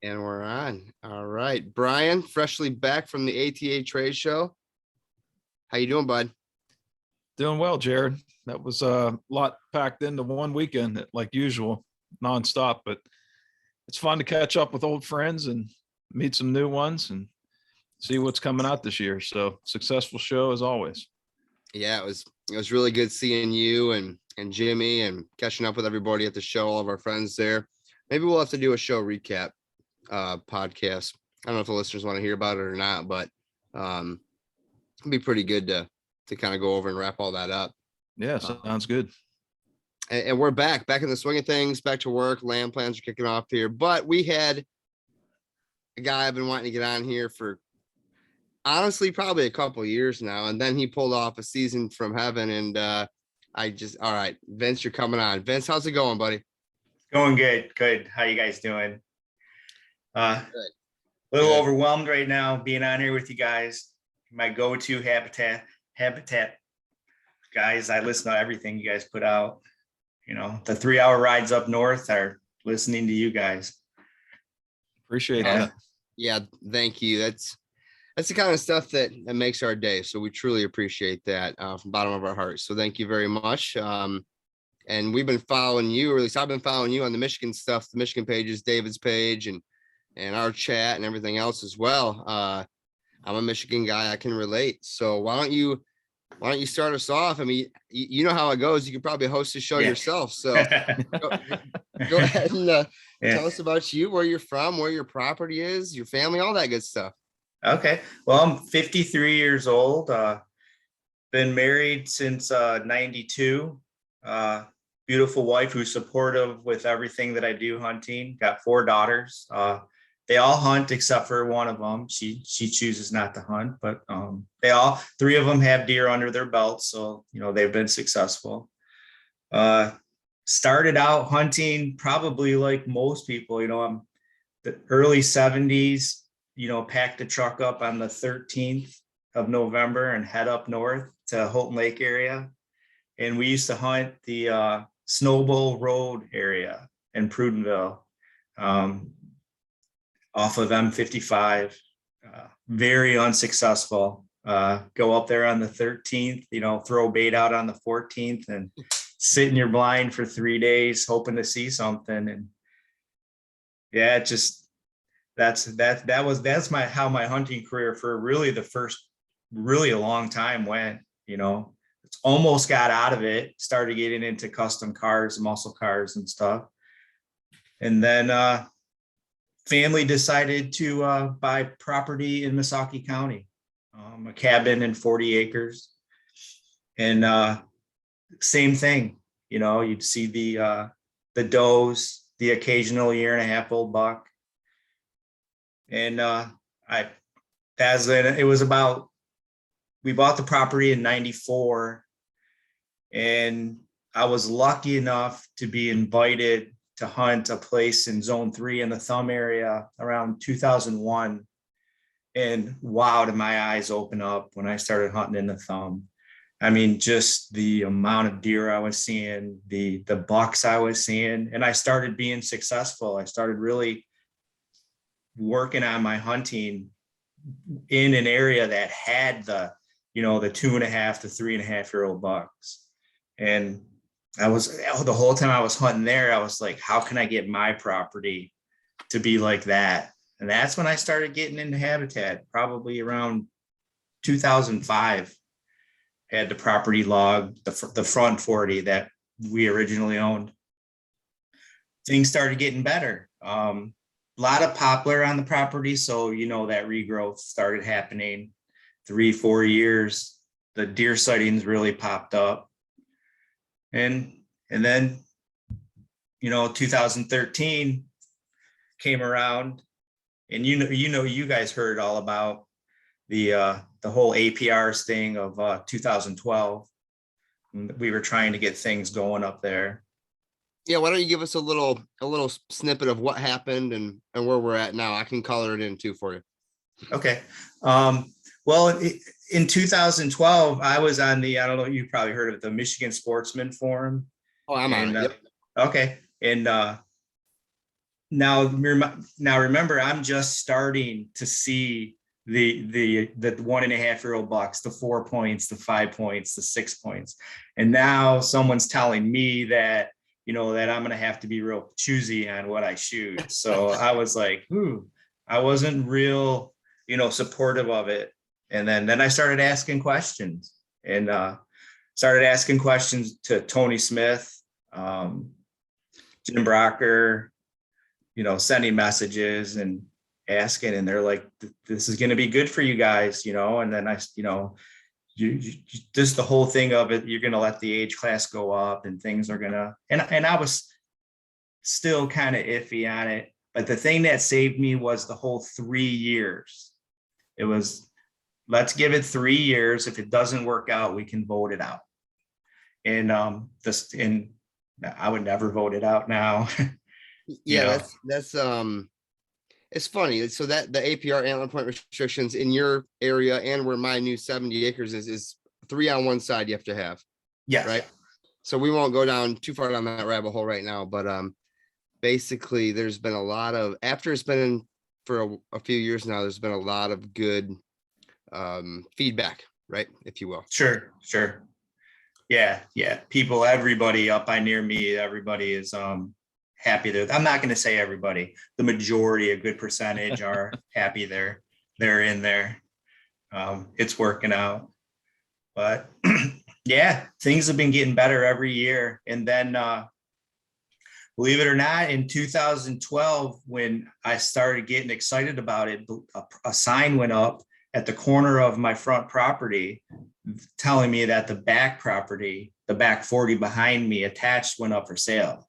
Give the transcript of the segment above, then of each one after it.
And we're on. All right. Brian, freshly back from the ATA trade show. How you doing, bud? Doing well, Jared. That was a lot packed into one weekend, like usual, nonstop. But it's fun to catch up with old friends and meet some new ones and see what's coming out this year. So successful show as always. Yeah, it was really good seeing you and Jimmy and catching up with everybody at the show, all of our friends there. Maybe we'll have to do a show recap podcast. I don't know if the listeners want to hear about it or not, but it'd be pretty good to kind of go over and wrap all that up. Yeah, sounds good. And we're back in the swing of things, back to work. Land plans are kicking off here, but we had a guy I've been wanting to get on here for honestly probably a couple years now, and then he pulled off a season from heaven, and all right, Vince, you're coming on. Vince, how's it going, buddy? Going good. How you guys doing? A little overwhelmed right now being on here with you guys. My go-to habitat guys. I listen to everything you guys put out. You know, the 3-hour rides up north are listening to you guys. Appreciate that. Yeah, thank you. That's the kind of stuff that makes our day. So we truly appreciate that from the bottom of our hearts. So thank you very much. And we've been following you, or at least I've been following you on the Michigan stuff, the Michigan pages, David's page, and our chat and everything else as well. I'm a Michigan guy. I can relate. So why don't you start us off? I mean, you know how it goes. You could probably host a show yourself. So go ahead and tell us about you, where you're from, where your property is, your family, all that good stuff. Okay. Well, I'm 53 years old. Been married since 92. Beautiful wife who's supportive with everything that I do hunting. Got 4 daughters. They all hunt except for one of them. She chooses not to hunt, but 3 of them have deer under their belts. So, you know, they've been successful. Started out hunting probably like most people, you know, I'm the early 70s, you know, packed the truck up on the 13th of November and head up north to Houghton Lake area. And we used to hunt the Snowball Road area in Prudenville. Off of M55, very unsuccessful. Go up there on the 13th, you know, throw bait out on the 14th and sit in your blind for 3 days, hoping to see something. And yeah, it just, that's how my hunting career for really the first, really a long time went, you know. It's almost got out of it, started getting into custom cars, muscle cars and stuff. And then, family decided to buy property in Missaukee County, a cabin in 40 acres. And same thing, you know, you'd see the does, the occasional 1.5-year-old buck. And we bought the property in 94, and I was lucky enough to be invited to hunt a place in zone 3 in the Thumb area around 2001. And wow, did my eyes open up when I started hunting in the Thumb. I mean, just the amount of deer I was seeing, the bucks I was seeing, and I started being successful. I started really working on my hunting in an area that had the 2.5 to 3.5-year-old bucks. And the whole time I was hunting there, I was like, how can I get my property to be like that? And that's when I started getting into habitat, probably around 2005. Had the property logged, the front 40 that we originally owned. Things started getting better. A lot of poplar on the property, so that regrowth started happening. 3-4 years, the deer sightings really popped up. And then 2013 came around, and you guys heard all about the whole APRs thing of 2012. We were trying to get things going up there. Yeah, why don't you give us a little snippet of what happened and where we're at now? I can color it in too for you. Okay. Well, in 2012, I was on I don't know, you probably heard of it, the Michigan Sportsman Forum. Oh, I'm on it. Yep. Okay. And now remember, I'm just starting to see the 1.5-year-old bucks, the 4 points, the 5 points, the 6 points. And now someone's telling me that, that I'm going to have to be real choosy on what I shoot. So I was like, I wasn't real, supportive of it. And then I started asking questions and started asking questions to Tony Smith, Jim Brocker, sending messages and asking, and they're like, this is going to be good for you guys, and then you just the whole thing of it, you're going to let the age class go up and things are going to, and I was still kind of iffy on it. But the thing that saved me was the whole 3 years. It was, let's give it 3 years. If it doesn't work out, we can vote it out. And I would never vote it out now. Yeah, that's it's funny. So that the APR antler point restrictions in your area and where my new 70 acres is 3 on one side you have to have. Yeah. Right. So we won't go down too far down that rabbit hole right now, but basically there's been a lot of, after it's been in for a few years now, there's been a lot of good feedback, right, if you will. Sure. Yeah. People, everybody up by near me, everybody is happy there. I'm not going to say everybody, the majority, a good percentage are happy they're in there. It's working out, but yeah, things have been getting better every year. And then believe it or not, in 2012, when I started getting excited about it, a sign went up at the corner of my front property telling me that the back property, the back 40 behind me attached, went up for sale.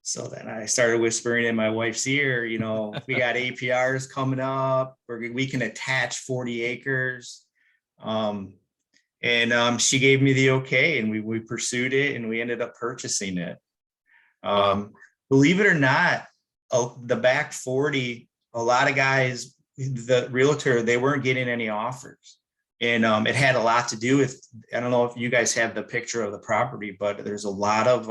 So then I started whispering in my wife's ear, we got APRs coming up, we can attach 40 acres. And she gave me the okay, and we pursued it, and we ended up purchasing it. Believe it or not, the back 40, a lot of guys, the realtor, they weren't getting any offers. And it had a lot to do with, I don't know if you guys have the picture of the property, but there's a lot of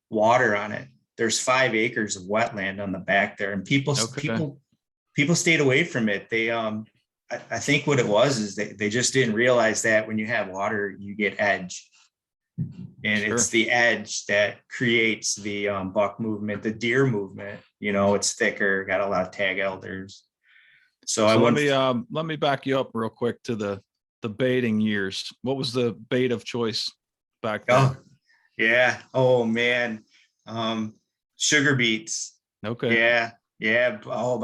water on it. There's 5 acres of wetland on the back there, and people stayed away from it. They, I think what it was is they just didn't realize that when you have water, you get edge. And It's the edge that creates the buck movement, the deer movement. It's thicker, got a lot of tag elders. So let me back you up real quick to the baiting years. What was the bait of choice back then? Oh, yeah. Oh man. Sugar beets. Okay. Yeah. Oh,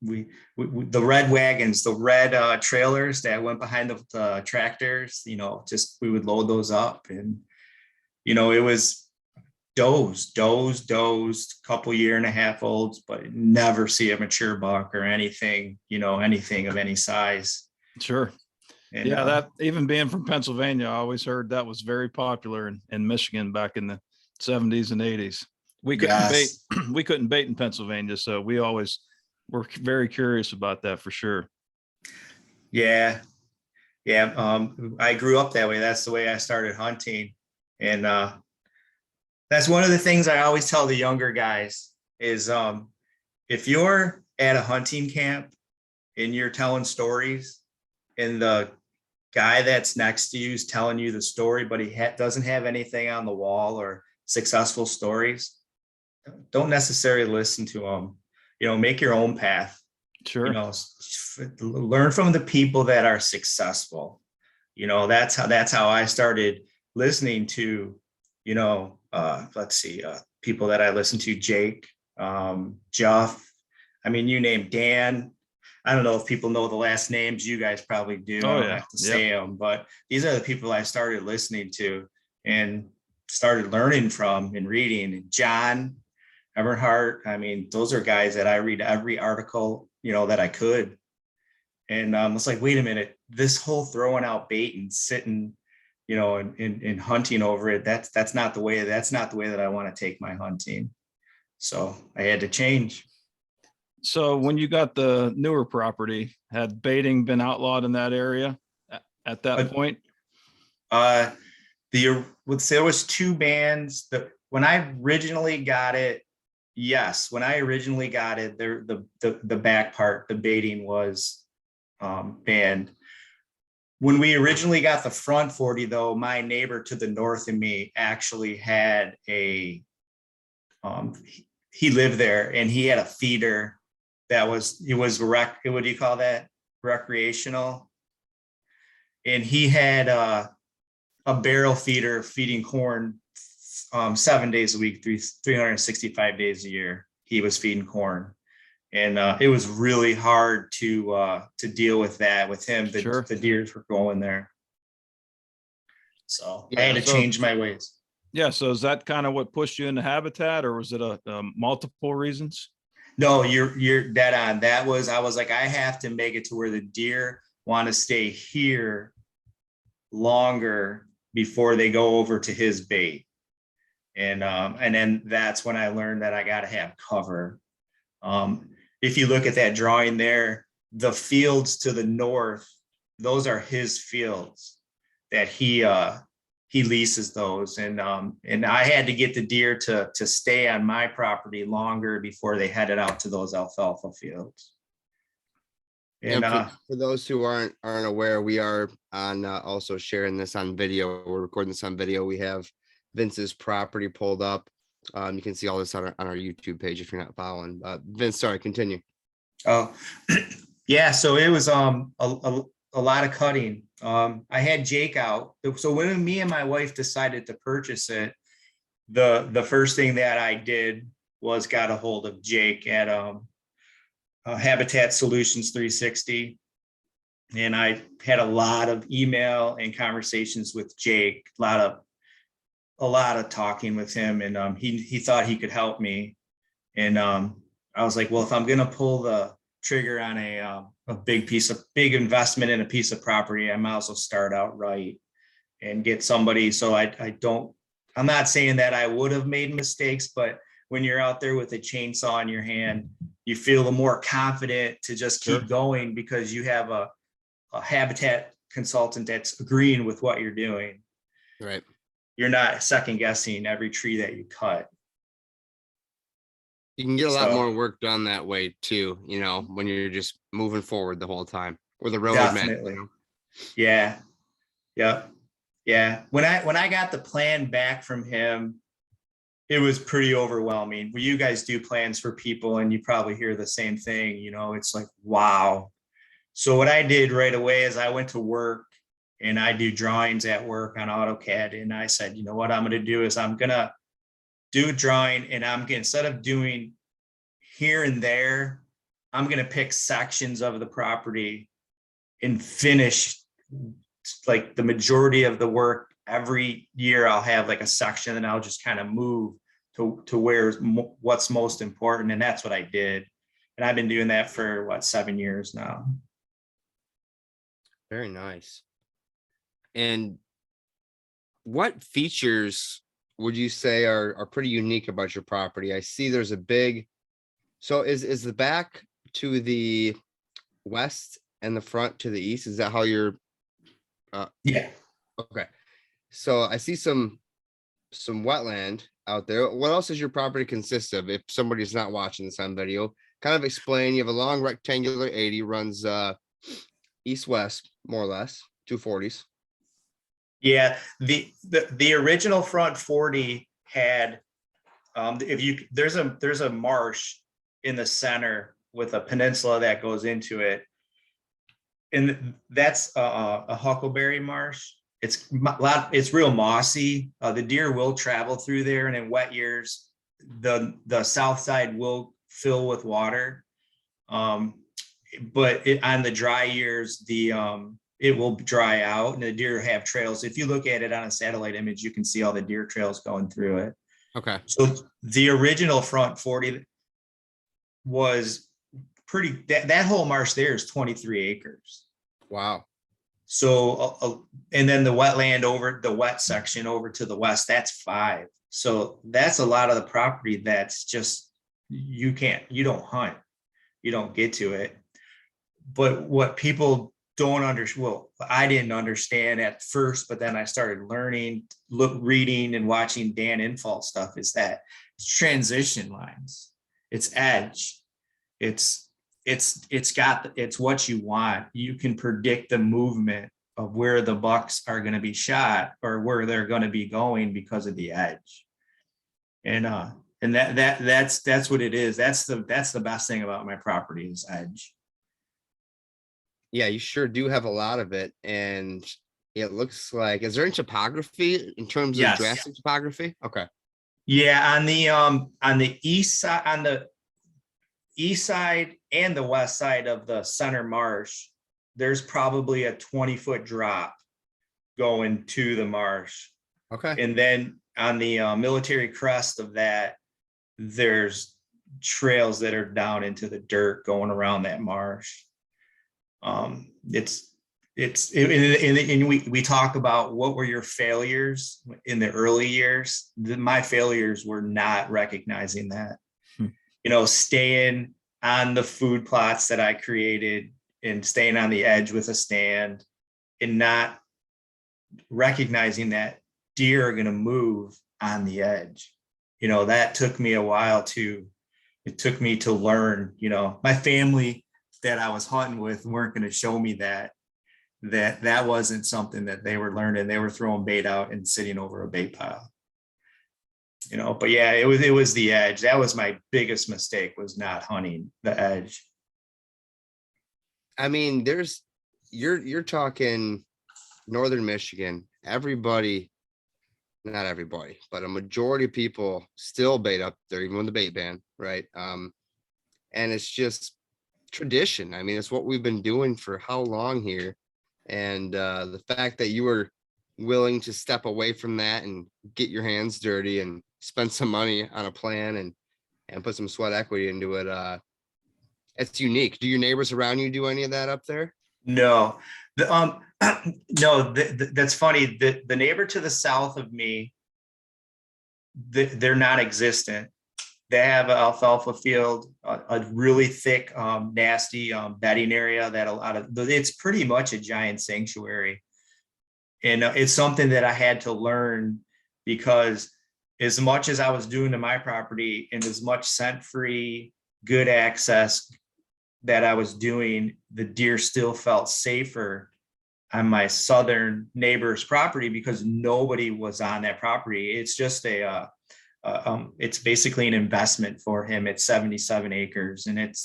we the red wagons, the red trailers that went behind the tractors, just we would load those up, and it was does, couple 1.5 year olds, but never see a mature buck or anything, anything of any size. Sure. And yeah, that, even being from Pennsylvania, I always heard that was very popular in Michigan back in the 70s and 80s. We couldn't bait. We couldn't bait in Pennsylvania, so we always were very curious about that for sure. Yeah. I grew up that way. That's the way I started hunting, and that's one of the things I always tell the younger guys is if you're at a hunting camp and you're telling stories, and the guy that's next to you is telling you the story, but he doesn't have anything on the wall or successful stories, don't necessarily listen to him. Make your own path. Sure. Learn from the people that are successful. That's how I started listening to, people that I listened to, Jake, Jeff. You name Dan. I don't know if people know the last names. You guys probably do. I don't have to say them, but these are the people I started listening to and started learning from and reading. And John Everhart. Those are guys that I read every article, that I could. And it's like, wait a minute, this whole throwing out bait and sitting, and hunting over it, that's not the way that I want to take my hunting. So I had to change. So when you got the newer property, had baiting been outlawed in that area at that point? There was 2 bands that when I originally got it, yes, when I originally got it, there the back part, the baiting was banned. When we originally got the front 40, though, my neighbor to the north of me actually had a he lived there, and he had a feeder that was what do you call that? Recreational. And he had a barrel feeder feeding corn 7 days a week, 365 days a year. He was feeding corn, and it was really hard to deal with that with him. Sure. The deers were going there, so I Yeah, had to change my ways. Yeah. So is that kind of what pushed you into habitat, or was it a multiple reasons? No, you're dead on. I was like, I have to make it to where the deer want to stay here longer before they go over to his bait. And then that's when I learned that I got to have cover. If you look at that drawing there, the fields to the north, those are his fields that he leases those. And I had to get the deer to stay on my property longer before they headed out to those alfalfa fields. And for those who aren't aware, we are on also sharing this on video. We're recording this on video. We have Vince's property pulled up. You can see all this on our YouTube page if you're not following. Vince, sorry, continue. Oh, yeah. So it was a lot of cutting. I had Jake out. So when me and my wife decided to purchase it, the first thing that I did was got a hold of Jake at Habitat Solutions 360. And I had a lot of email and conversations with Jake, a lot of talking with him, and he thought he could help me. And I was like, well, if I'm gonna pull the trigger on a big investment in a piece of property, I might as well start out right and get somebody. So I'm not saying that I would have made mistakes, but when you're out there with a chainsaw in your hand, you feel more confident to just keep going because you have a habitat consultant that's agreeing with what you're doing. Right. You're not second guessing every tree that you cut. You can get a lot more work done that way too, when you're just moving forward the whole time, or the road Definitely. man. Yeah. Yep. Yeah. When I got the plan back from him, it was pretty overwhelming. Well, you guys do plans for people and you probably hear the same thing, it's like, wow. So what I did right away is I went to work and I do drawings at work on AutoCAD. And I said, you know what I'm going to do is I'm going to do a drawing, and instead of doing here and there, I'm going to pick sections of the property and finish like the majority of the work. Every year I'll have like a section and I'll just kind of move to what's most important. And that's what I did. And I've been doing that for 7 years now. Very nice. And what features would you say are pretty unique about your property? I see there's a big, so is the back to the west and the front to the east? Is that how you're? Yeah. Okay. So I see some wetland out there. What else does your property consist of? If somebody's not watching this on video, kind of explain. You have a long rectangular 80 runs east-west, more or less, 240s. Yeah, the original front 40 had there's a marsh in the center with a peninsula that goes into it, and that's a huckleberry marsh. It's real mossy. The deer will travel through there, and in wet years, the south side will fill with water. But on the dry years, it will dry out and the deer have trails. If you look at it on a satellite image, you can see all the deer trails going through it. Okay. So the original front 40 was pretty, that whole marsh there is 23 acres. Wow. So, and then the wetland over the wet section over to the west, that's 5. So that's a lot of the property that's just, you don't hunt, you don't get to it. But what people I didn't understand at first, but then I started learning, reading and watching Dan Infalt stuff, is that it's transition lines, it's edge, it's what you want. You can predict the movement of where the bucks are going to be shot or where they're going to be going because of the edge. And that's what it is. That's the best thing about my property is edge. Yeah, you sure do have a lot of it. And it looks like, is there any topography in terms of Yes. drastic topography? Okay. Yeah, on the east side and the west side of the center marsh, there's probably a 20-foot drop going to the marsh. Okay. And then on the military crest of that, there's trails that are down into the dirt going around that marsh. And we talk about what were your failures in the early years. My failures were not recognizing that, staying on the food plots that I created and staying on the edge with a stand and not recognizing that deer are going to move on the edge. That took me a while it took me to learn. My family that I was hunting with weren't going to show me that wasn't something that they were learning. They were throwing bait out and sitting over a bait pile. But yeah, it was the edge. That was my biggest mistake, was not hunting the edge. I mean, you're talking northern Michigan. Everybody, not everybody, but a majority of people still bait up there, even with the bait ban, right? And it's just tradition. I mean, it's what we've been doing for how long here. And the fact that you were willing to step away from that and get your hands dirty and spend some money on a plan and put some sweat equity into it, it's unique. Do your neighbors around you do any of that up there? No, no, that's funny. The neighbor to the south of me, they're non-existent. They have an alfalfa field, a really thick, nasty bedding area that it's pretty much a giant sanctuary. And it's something that I had to learn, because as much as I was doing to my property and as much scent-free, good access that I was doing, the deer still felt safer on my southern neighbor's property because nobody was on that property. It's just it's basically an investment for him. It's 77 acres and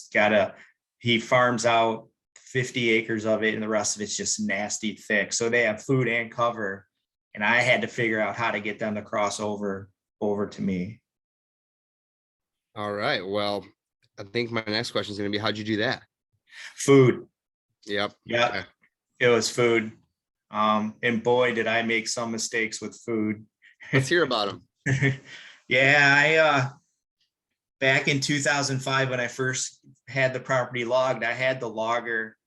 he farms out 50 acres of it and the rest of it's just nasty thick. So they have food and cover. And I had to figure out how to get them to cross over to me. All right. Well, I think my next question is going to be, how'd you do that? Food. Yep. Yeah. Okay. It was food. And boy, did I make some mistakes with food. Let's hear about them. Yeah, back in 2005, when I first had the property logged, I had the logger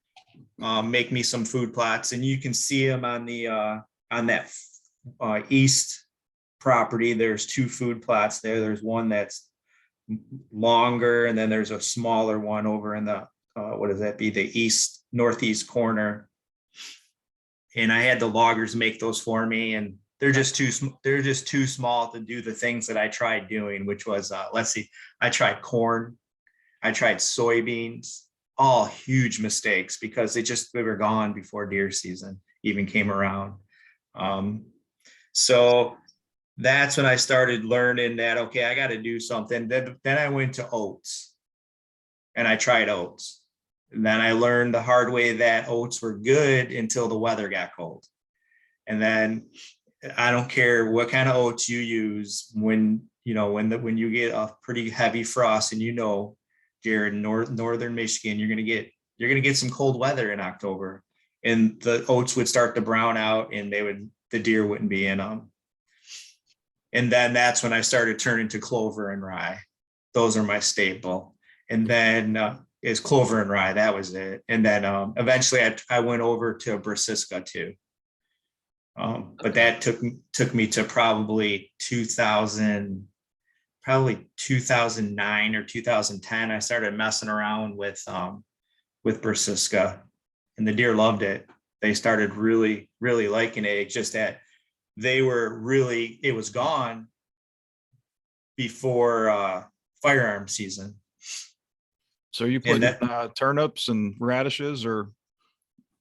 make me some food plots, and you can see them on that east property. There's two food plots there. There's one that's longer, and then there's a smaller one over in the what does that be? The northeast corner. And I had the loggers make those for me, and they're just too small to do the things that I tried doing, which was I tried corn, I tried soybeans, all huge mistakes because they were gone before deer season even came around. So that's when I started learning that, okay, I got to do something. Then I went to oats and I tried oats. And then I learned the hard way that oats were good until the weather got cold. And then I don't care what kind of oats you use when you get a pretty heavy frost, and Jared, northern Michigan, you're gonna get some cold weather in October, and the oats would start to brown out, and the deer wouldn't be in them. And then that's when I started turning to clover and rye. Those are my staple. And then is clover and rye. That was it. And then eventually I went over to Brassica too. But that took me to probably 2009 or 2010. I started messing around with Brassica. and the deer loved it. They started really, really liking it. It's just that it was gone before firearm season. So you And put turnips and radishes or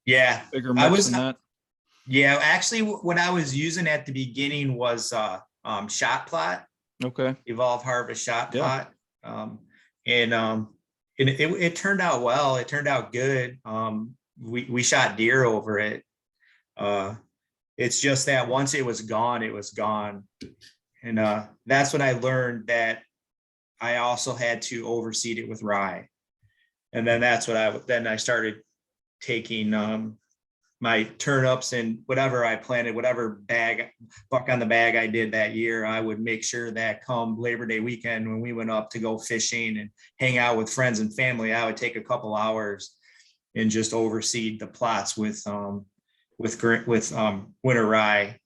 yeah, bigger I mix was, than that? yeah, actually what I was using at the beginning was shot plot, Okay. Evolve Harvest shot Yeah. plot. And it turned out well. It turned out good. We shot deer over it. It's just that once it was gone, it was gone. And that's when I learned that I also had to overseed it with rye. And then that's what I started taking my turnips and whatever I planted, whatever buck on the bag I did that year, I would make sure that come Labor Day weekend when we went up to go fishing and hang out with friends and family, I would take a couple hours and just overseed the plots with winter rye,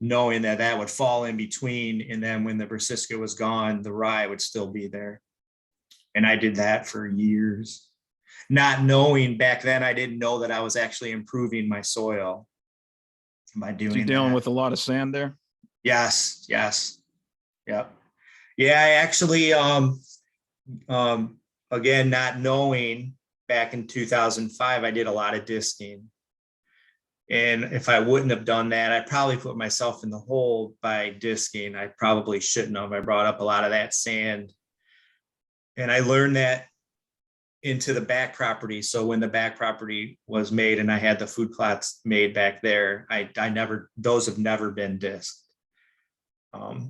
knowing that would fall in between. And then when the Brassica was gone, the rye would still be there. And I did that for years. Not knowing back then, I didn't know that I was actually improving my soil by doing So you're dealing that. with a lot of sand there? Yes. Yep. Yeah, I actually, again, not knowing, back in 2005, I did a lot of disking. And if I wouldn't have done that, I probably put myself in the hole by disking. I probably shouldn't have. I brought up a lot of that sand. And I learned that into the back property. So when the back property was made and I had the food plots made back there, those have never been disked. I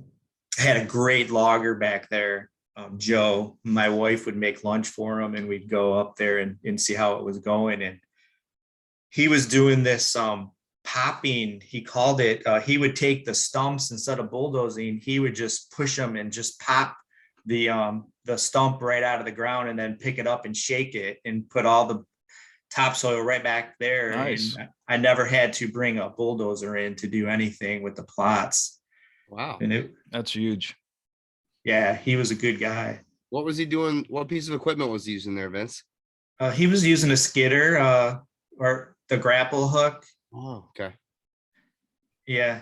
had a great logger back there, Joe. My wife would make lunch for him and we'd go up there and see how it was going. And he was doing this popping, he called it. He would take the stumps instead of bulldozing. He would just push them and just pop the stump right out of the ground and then pick it up and shake it and put all the topsoil right back there. Nice. And I never had to bring a bulldozer in to do anything with the plots. Wow. And That's huge. yeah, he was a good guy. What was he doing? What piece of equipment was he using there, Vince? He was using a skidder or the grapple hook. Oh, okay. Yeah.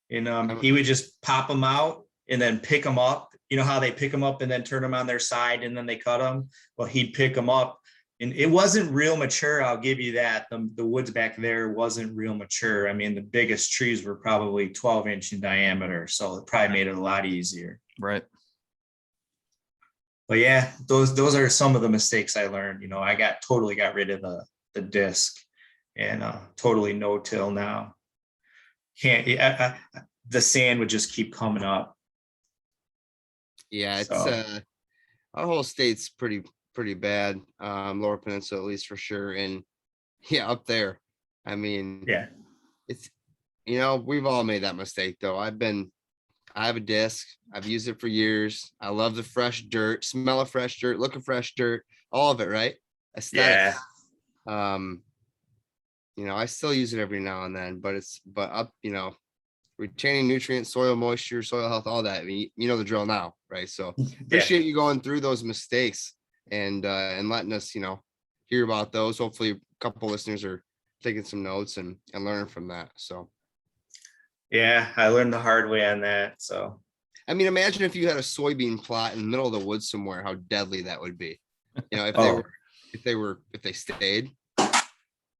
And he would just pop them out and then pick them up. You know how they pick them up and then turn them on their side and then they cut them? Well, he'd pick them up and it wasn't real mature. I'll give you that. The woods back there wasn't real mature. I mean, the biggest trees were probably 12-inch in diameter. So it probably made it a lot easier. Right. But yeah, those are some of the mistakes I learned. You know, I totally got rid of the disc and totally no-till now. The sand would just keep coming up. Yeah, it's So. our whole state's pretty bad, Lower Peninsula at least for sure. And yeah, up there, I mean, Yeah. it's, we've all made that mistake though. I have a disc. I've used it for years. I love the fresh dirt, smell of fresh dirt, look of fresh dirt, all of it, right? Aesthetic. Yeah. I still use it every now and then, but retaining nutrients, soil moisture, soil health, all that. I mean, you know the drill now, right? So appreciate you going through those mistakes and letting us, hear about those. Hopefully a couple listeners are taking some notes and learning from that. So Yeah, I learned the hard way on that. So I mean, imagine if you had a soybean plot in the middle of the woods somewhere, how deadly that would be. If they stayed,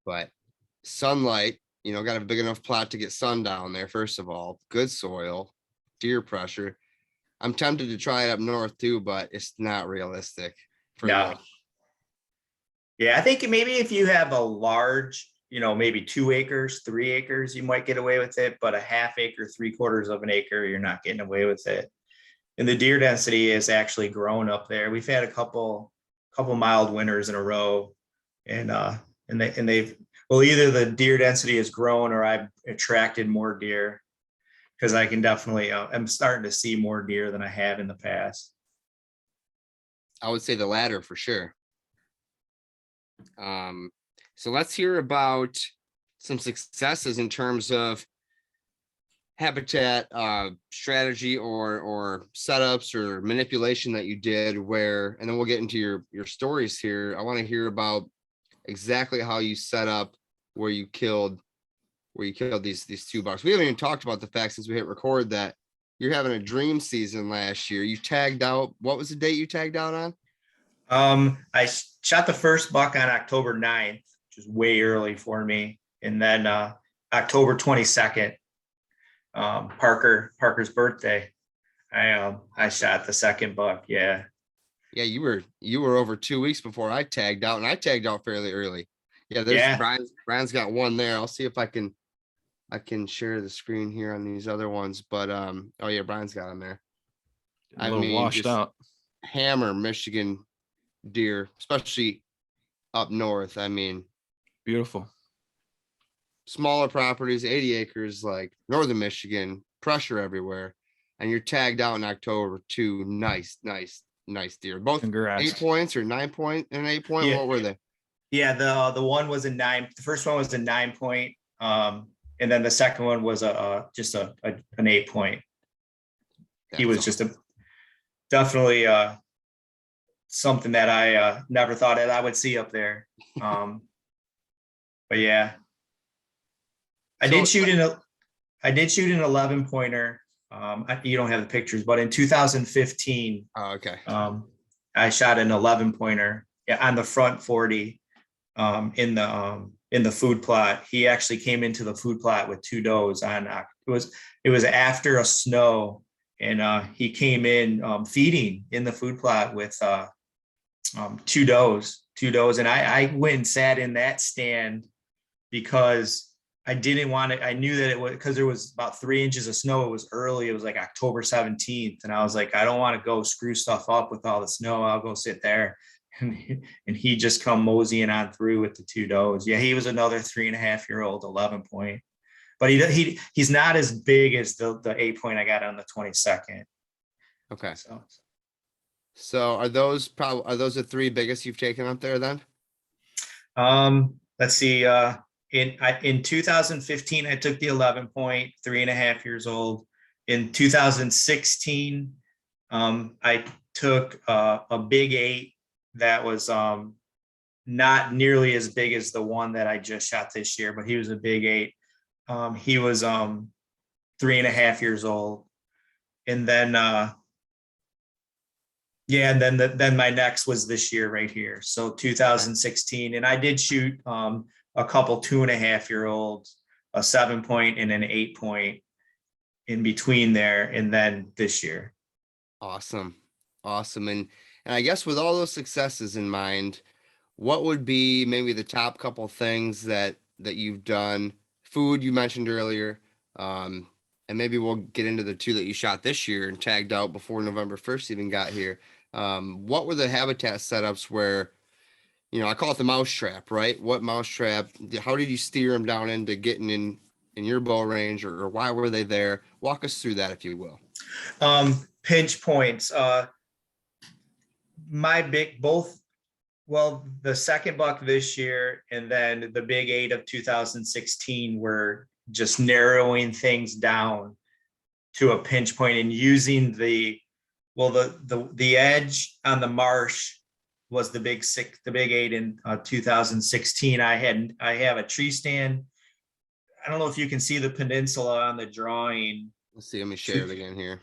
but sunlight, got to have a big enough plot to get sun down there. First of all, good soil, deer pressure. I'm tempted to try it up north too, but it's not realistic. no. Yeah, I think maybe if you have a large, maybe 2 acres, 3 acres, you might get away with it, but a half acre, 3/4 of an acre, you're not getting away with it. And the deer density is actually grown up there. We've had a couple mild winters in a row, and they've either the deer density has grown or I've attracted more deer, because I can definitely I'm starting to see more deer than I have in the past. I would say the latter for sure. So let's hear about some successes in terms of habitat strategy or setups or manipulation that you did and then we'll get into your stories here. I want to hear about exactly how you set up where you killed these two bucks. We haven't even talked about the fact since we hit record that you're having a dream season last year. You tagged out. What was the date you tagged out on? I shot the first buck on October 9th, which is way early for me. And then October 22nd, Parker's birthday, I shot the second buck. Yeah. Yeah, you were over 2 weeks before I tagged out, and I tagged out fairly early. Yeah, there's Yeah. Brian's got one there. I'll see if I can share the screen here on these other ones. But oh yeah, Brian's got them there. A I little mean, washed just out. hammer Michigan deer, especially up north. I mean, Beautiful. smaller properties, 80 acres, like northern Michigan, pressure everywhere. And you're tagged out in October. Two nice deer. Both Congrats. 8 points or 9 point and 8 point. Yeah. What were they? Yeah. The one was a 9. The first one was a 9 point. And then the second one was just an 8 point. He was just definitely something that I never thought that I would see up there. But yeah, I did shoot an 11 pointer. You don't have the pictures, but in 2015, Oh, okay. I shot an 11 pointer on the front 40 in the food plot. He actually came into the food plot with 2 does on. It was after a snow, and he came in feeding in the food plot with 2 does, and I went and sat in that stand because I didn't want it. I knew that it was because there was about 3 inches of snow. It was early. It was like October 17th. And I was like, I don't want to go screw stuff up with all the snow. I'll go sit there. And he just come moseying on through with the 2 does. Yeah, he was another 3.5-year-old 11 point. But he's not as big as the 8 point I got on the 22nd. Okay. So are those the 3 biggest you've taken up there then? Let's see. In 2015, I took the 11 point, 3.5 years old. In 2016, I took a big 8 that was not nearly as big as the one that I just shot this year, but he was a big 8. He was 3.5 years old. And then then my next was this year right here. So 2016. And I did shoot a couple 2.5-year-olds, a 7 point and an 8 point in between there. And then this year. Awesome. And I guess with all those successes in mind, what would be maybe the top couple things that you've done? Food you mentioned earlier. And maybe we'll get into the 2 that you shot this year and tagged out before November 1st even got here. What were the habitat setups where, I call it the mouse trap, right? What mouse trap? How did you steer them down into getting in your bow range, or why were they there? Walk us through that, if you will. Pinch points. The second buck this year and then the big 8 of 2016 were just narrowing things down to a pinch point and using the edge on the marsh was the big 8 in 2016. I have a tree stand. I don't know if you can see the peninsula on the drawing. Let's see. Let me share it again here.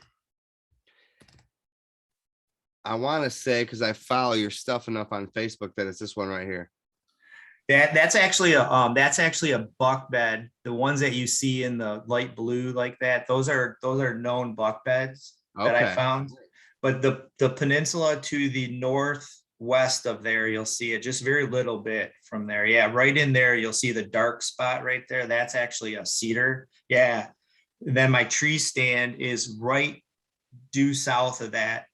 I want to say, because I follow your stuff enough on Facebook, that it's this one right here. That's actually a buck bed. The ones that you see in the light blue like that, those are known buck beds that I found. But the peninsula to the northwest of there, you'll see it just very little bit from there. Yeah, right in there, you'll see the dark spot right there. That's actually a cedar. Yeah. Then my tree stand is right due south of that.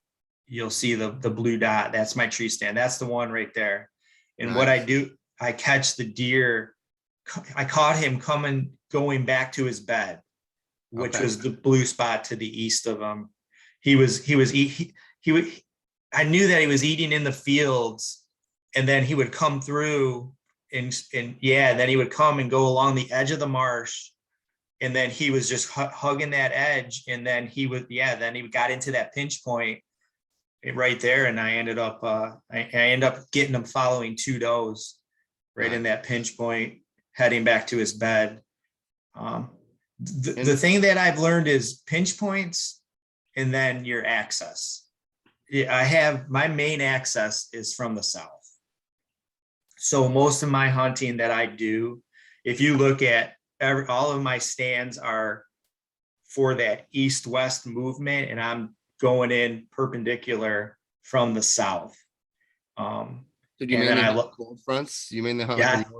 You'll see the blue dot. That's my tree stand. That's the one right there. And nice. What I do, I catch the deer. I caught him going back to his bed, which was the blue spot to the east of him. I knew that he was eating in the fields, and then he would come through and then he would come and go along the edge of the marsh. And then he was just hugging that edge. And then then he got into that pinch point right there. And I ended up getting him following 2 does. right in that pinch point, heading back to his bed. The thing that I've learned is pinch points and then your access. I have my main access is from the south. So most of my hunting that I do, if you look at all of my stands are for that east-west movement, and I'm going in perpendicular from the south. Did you mainly hunt cold fronts? You mainly hunt like a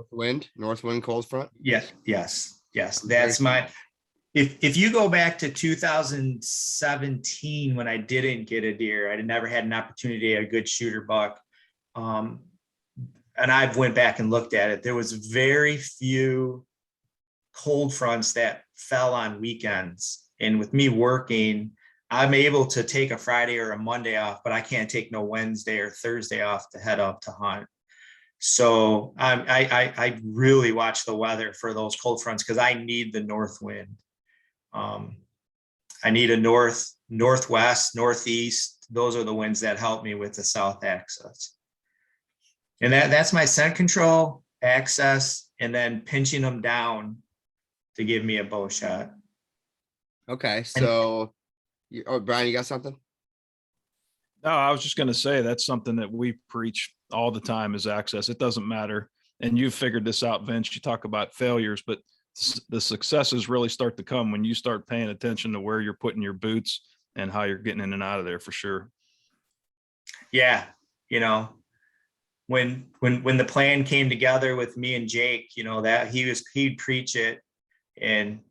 north wind cold front? Yes. That's my. If you go back to 2017 when I didn't get a deer, I never had an opportunity at a good shooter buck. And I've went back and looked at it. There was very few cold fronts that fell on weekends. And with me working, I'm able to take a Friday or a Monday off, but I can't take no Wednesday or Thursday off to head up to hunt. So I really watch the weather for those cold fronts because I need the north wind. I need a northwest, northeast. Those are the winds that help me with the south access. And that's my scent control, access, and then pinching them down to give me a bow shot. Okay, so Brian, you got something? No, I was just going to say that's something that we preach all the time is access. It doesn't matter. And you've figured this out, Vince. You talk about failures, but the successes really start to come when you start paying attention to where you're putting your boots and how you're getting in and out of there for sure. Yeah. When the plan came together with me and Jake, that he'd preach it and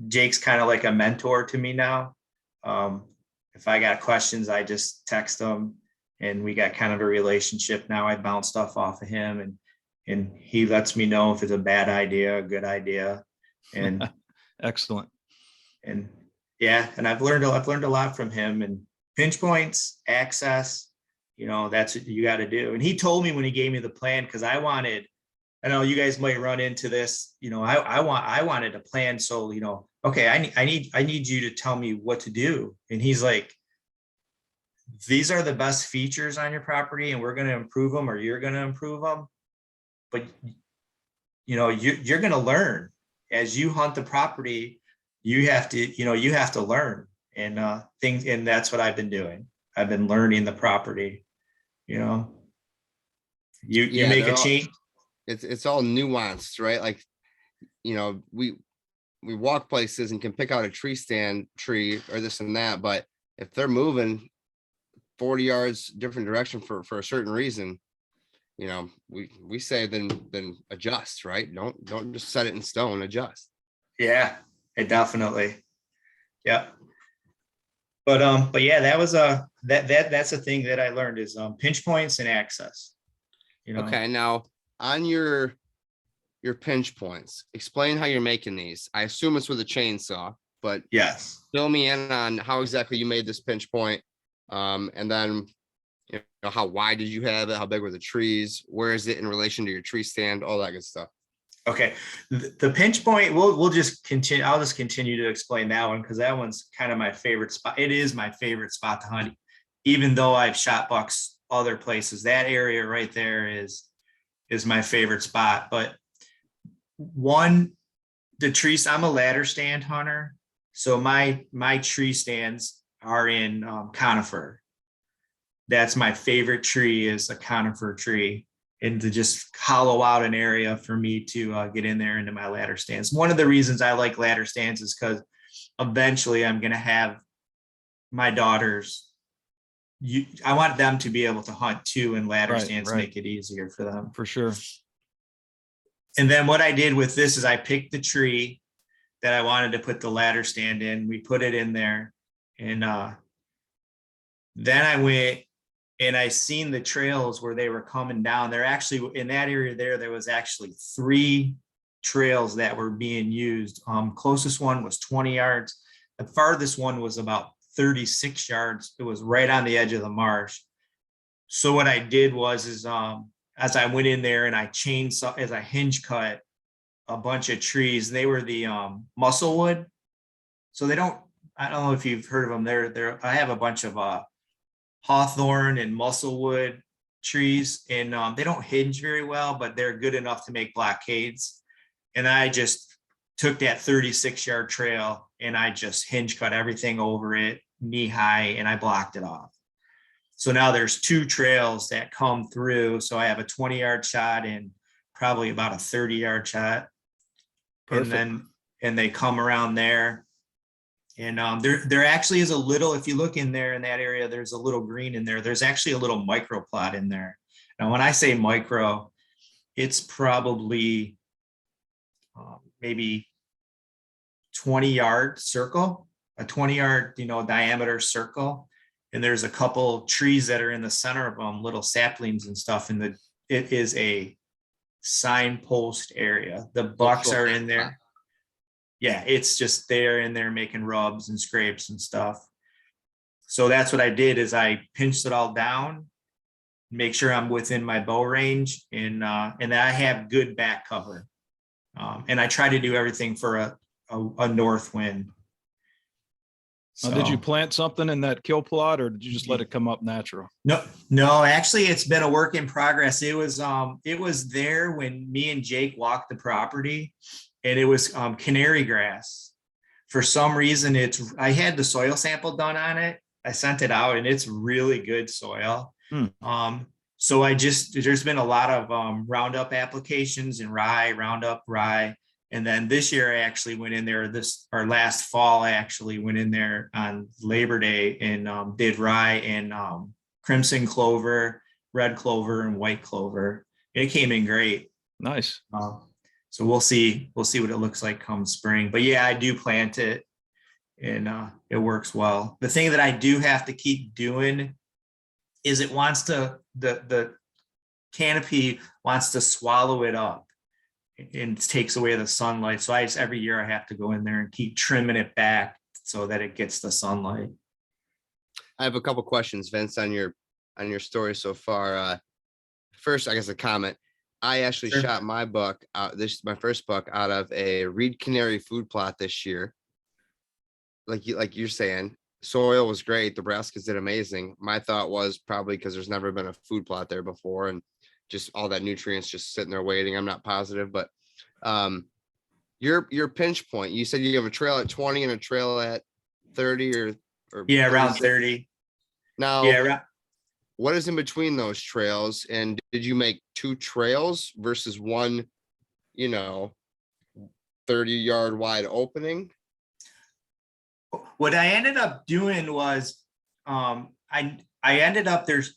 Jake's kind of like a mentor to me now. If I got questions, I just text him and we got kind of a relationship now. I bounce stuff off of him and he lets me know if it's a bad idea, a good idea. And excellent. And I've learned a lot from him, and pinch points, access, that's what you got to do. And he told me when he gave me the plan, because I know you guys might run into this, I wanted a plan. So, okay, I need you to tell me what to do. And he's like, these are the best features on your property and we're going to improve them, or you're going to improve them. But, you're going to learn as you hunt the property. You have to learn and things. And that's what I've been doing. I've been learning the property, you make a change. It's all nuanced, right? Like, we walk places and can pick out a tree or this and that, but if they're moving 40 yards different direction for a certain reason, we say then adjust, right? Don't just set it in stone, adjust. Yeah, it definitely. Yeah. But yeah, that was that's a thing that I learned is pinch points and access. Okay, now on your pinch points, explain how you're making these. I assume it's with a chainsaw, but yes, fill me in on how exactly you made this pinch point. And then how wide did you have it? How big were the trees? Where is it in relation to your tree stand? All that good stuff. Okay, the pinch point, we'll just continue. I'll just continue to explain that one because that one's kind of my favorite spot. It is my favorite spot to hunt, even though I've shot bucks other places. That area right there is my favorite spot. But the trees. I'm a ladder stand hunter, so my tree stands are in conifer. That's my favorite tree, is a conifer tree. And to just hollow out an area for me to get in there into my ladder stands. One of the reasons I like ladder stands is because eventually I'm going to have my daughters. I want them to be able to hunt too, and ladder stands make it easier for them. For sure. And then what I did with this is I picked the tree that I wanted to put the ladder stand in. We put it in there, and then I went and I seen the trails where they were coming down. They're actually in that area there was actually 3 trails that were being used. Closest one was 20 yards. The farthest one was about 36 yards. It was right on the edge of the marsh. So what I did was as I went in there and I chainsaw, as I hinge cut a bunch of trees, they were the musclewood. So I don't know if you've heard of them. I have a bunch of hawthorn and musclewood trees, and they don't hinge very well, but they're good enough to make blockades. And I just took that 36-yard trail and I just hinge cut everything over it knee high, and I blocked it off. So now there's 2 trails that come through. So I have a 20-yard shot and probably about a 30-yard shot. Perfect. And they come around there. And there actually is a little, if you look in there in that area, there's a little green in there. There's actually a little micro plot in there. Now, when I say micro, it's probably maybe 20-yard circle, a 20-yard, diameter circle. And there's a couple trees that are in the center of them, little saplings and stuff. And it is a signpost area. The bucks are in there. Yeah, it's just they're in there making rubs and scrapes and stuff. So that's what I did, is I pinched it all down, make sure I'm within my bow range, and that I have good back cover. And I try to do everything for a north wind. Now, did you plant something in that kill plot, or did you just let it come up natural? No, actually it's been a work in progress. It was there when me and Jake walked the property, and it was canary grass. For some reason, I had the soil sample done on it. I sent it out, and it's really good soil. So there's been a lot of Roundup applications and Roundup rye. And then this year I actually went in there, last fall, I actually went in there on Labor Day and did rye and crimson clover, red clover, and white clover. It came in great. Nice. So we'll see what it looks like come spring. But yeah, I do plant it, and it works well. The thing that I do have to keep doing is the canopy wants to swallow it up and takes away the sunlight. So every year I have to go in there and keep trimming it back so that it gets the sunlight. I have a couple questions, Vince, on your story so far. First, I guess a comment. I actually shot my buck out. This is my first buck out of a reed canary food plot this year. Like you're saying, soil was great. The brassicas did amazing. My thought was probably because there's never been a food plot there before, and just all that nutrients just sitting there waiting. I'm not positive, but your pinch point, you said you have a trail at 20 and a trail at 30 or yeah, around 30. Now, yeah, what is in between those trails? And did you make 2 trails versus one, 30-yard wide opening? What I ended up doing was I ended up there's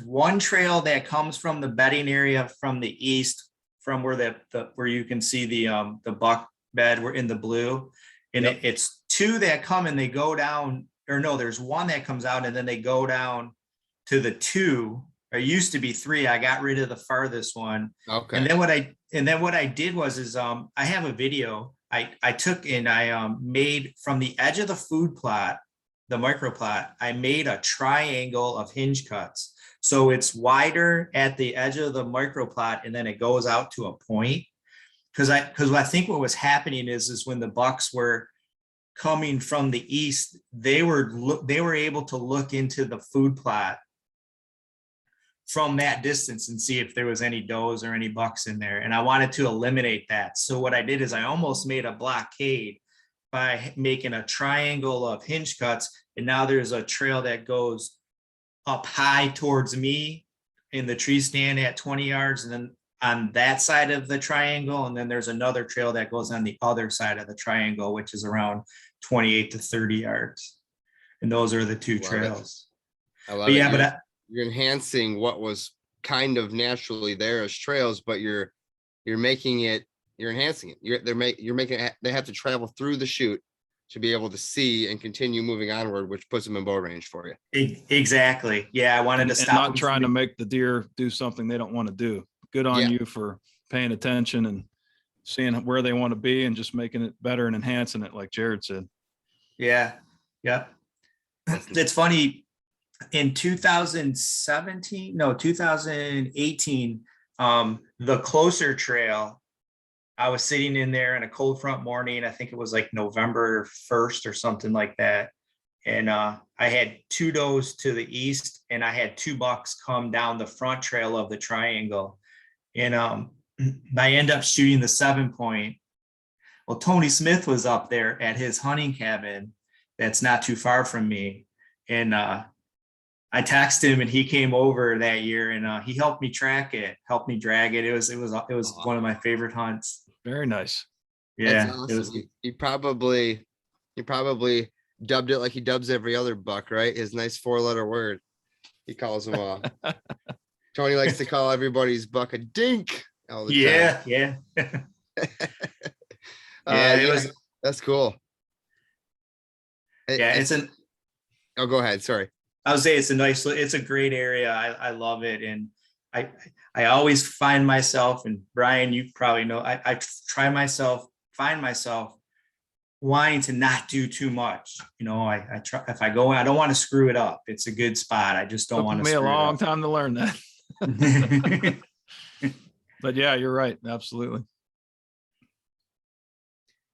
one trail that comes from the bedding area from the east, from where where you can see the buck bed, we're in the blue, and Yep. it's 2 that come and they go down, or no, there's 1 that comes out and then they go down to the 2. There used to be 3. I got rid of the farthest one. Okay. And then what I did was I have a video I took, and I made from the edge of the food plot, the micro plot, I made a triangle of hinge cuts. So it's wider at the edge of the micro plot, and then it goes out to a point. Because I think what was happening is when the bucks were coming from the east, they were able to look into the food plot from that distance and see if there was any does or any bucks in there. And I wanted to eliminate that. So what I did is I almost made a blockade by making a triangle of hinge cuts. And now there's a trail that goes up high towards me in the tree stand at 20 yards. And then on that side of the triangle, and then there's another trail that goes on the other side of the triangle, which is around 28 to 30 yards. And those are the 2 trails. I love but it. yeah, You're enhancing what was kind of naturally there as trails, but you're making it, you're enhancing it. You're making it, they have to travel through the chute to be able to see and continue moving onward, which puts them in bow range for you. Exactly. Yeah, I wanted to stop. And not trying to make the deer do something they don't want to do. Good on you for paying attention and seeing where they want to be and just making it better and enhancing it, like Jared said. Yeah. Yep. It's funny. In 2018, the closer trail, I was sitting in there in a cold front morning. I think it was like November 1st or something like that. And I had 2 does to the east, and I had 2 bucks come down the front trail of the triangle. And I end up shooting the 7-point. Well, Tony Smith was up there at his hunting cabin that's not too far from me. And I texted him, and he came over that year, and he helped me track it, helped me drag it. It was one of my favorite hunts. Very nice. Yeah, That's awesome. it was. He probably dubbed it like he dubs every other buck, right? His nice 4-letter word. He calls them all. Tony likes to call everybody's buck a dink all the time. Yeah. It was. That's cool. Yeah, it's an. Oh, go ahead. Sorry. I would say it's a great area. I love it, and I always find myself, and Brian, you probably know, I find myself wanting to not do too much. I try, if I go, I don't want to screw it up. It's a good spot. I just don't want to. Took me a long time to learn that. But yeah, you're right. Absolutely.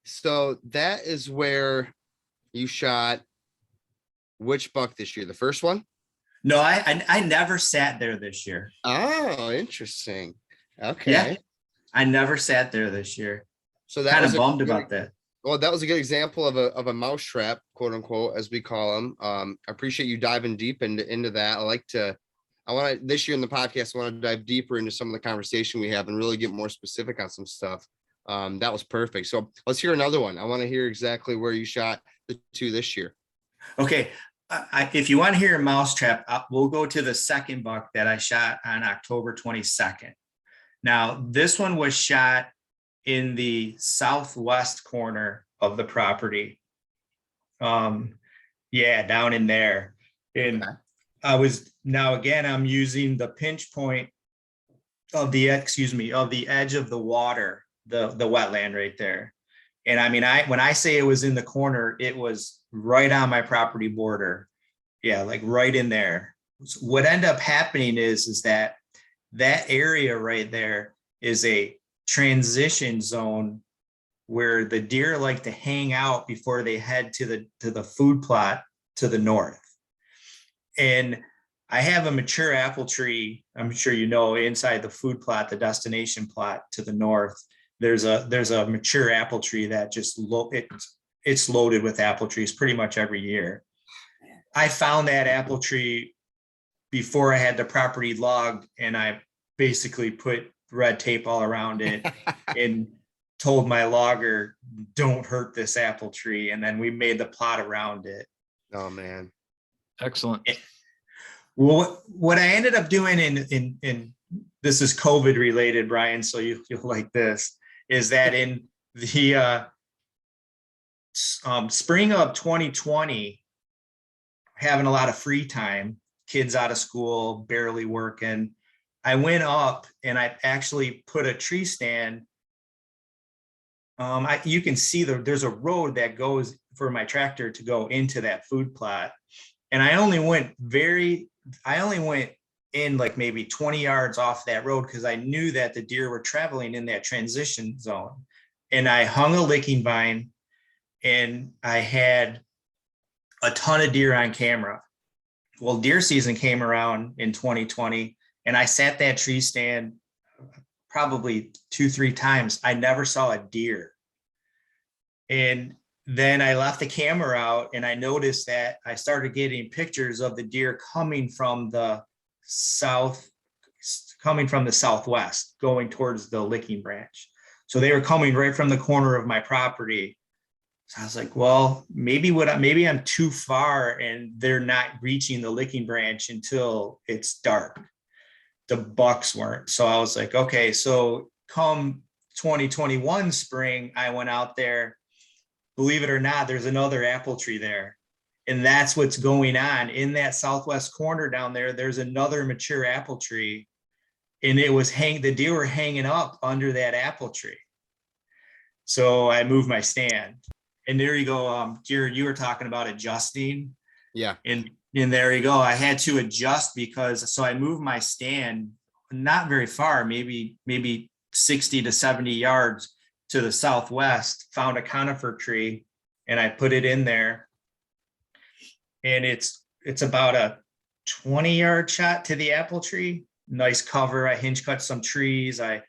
So that is where you shot which buck this year? The first one? No, I never sat there this year. Oh, interesting. Okay. Yeah, I never sat there this year. So that Kind was of bummed about that. Well, that was a good example of a mouse trap, quote unquote, as we call them. I appreciate you diving deep into that. I want to this year in the podcast, I want to dive deeper into some of the conversation we have and really get more specific on some stuff. That was perfect. So let's hear another one. I want to hear exactly where you shot the 2 this year. Okay. If you want to hear a mousetrap, we'll go to the second buck that I shot on October 22nd. Now, this one was shot in the southwest corner of the property. Down in there. And I'm using the pinch point of the edge of the water, the wetland right there. And I mean, when I say it was in the corner, it was right on my property border. Yeah, like right in there. So what ended up happening is that area right there is a transition zone where the deer like to hang out before they head to the food plot to the north. And I have a mature apple tree, I'm sure you know, inside the food plot, the destination plot to the north. There's a mature apple tree that just it's loaded with apple trees pretty much every year. I found that apple tree before I had the property logged, and I basically put red tape all around it and told my logger, don't hurt this apple tree. And then we made the plot around it. Oh man. Excellent. Well, what I ended up doing in this is COVID related, Brian, so you'll like this, is that in the spring of 2020, having a lot of free time, kids out of school, barely working, I went up and I actually put a tree stand. You can see there's a road that goes for my tractor to go into that food plot. And I only went in like maybe 20 yards off that road because I knew that the deer were traveling in that transition zone. And I hung a licking vine, and I had a ton of deer on camera. Well, deer season came around in 2020, and I sat that tree stand probably 2-3 times. I never saw a deer. And then I left the camera out, and I noticed that I started getting pictures of the deer coming from the southwest, going towards the licking branch. So they were coming right from the corner of my property. So I was like, well, maybe I'm too far and they're not reaching the licking branch until it's dark. The bucks weren't. So I was like, okay, so come 2021 spring, I went out there. Believe it or not, there's another apple tree there. And that's what's going on in that southwest corner down there. There's another mature apple tree, and the deer were hanging up under that apple tree. So I moved my stand, and there you go. Jared, you were talking about adjusting. Yeah. And there you go. I had to adjust so I moved my stand not very far, maybe 60 to 70 yards to the southwest, found a conifer tree, and I put it in there. and it's about a 20-yard shot to the apple tree. Nice cover. I hinge cut some trees. I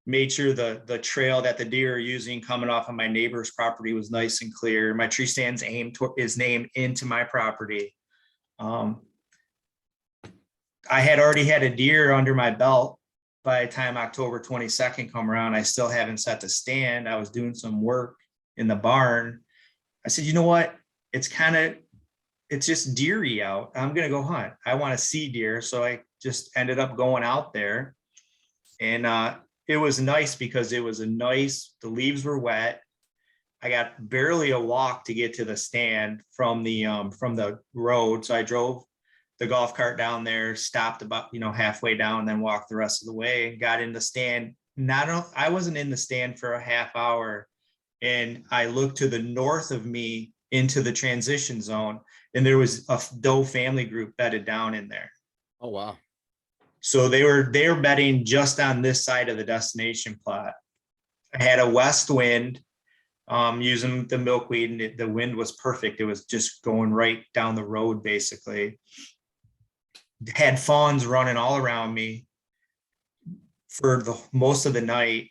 made sure the trail that the deer are using coming off of my neighbor's property was nice and clear. My tree stand's is named into my property. I had already had a deer under my belt by the time October 22nd come around. I still haven't set the stand. I was doing some work in the barn. I said, you know what? It's just deery out. I'm going to go hunt. I want to see deer. So I just ended up going out there, and it was nice because the leaves were wet. I got barely a walk to get to the stand from the road. So I drove the golf cart down there, stopped about, halfway down, and then walked the rest of the way and got in the stand. I wasn't in the stand for a half hour, and I looked to the north of me into the transition zone, and there was a doe family group bedded down in there. Oh, wow. So they were bedding just on this side of the destination plot. I had a west wind, using the milkweed, and the wind was perfect. It was just going right down the road, basically. Had fawns running all around me for the most of the night,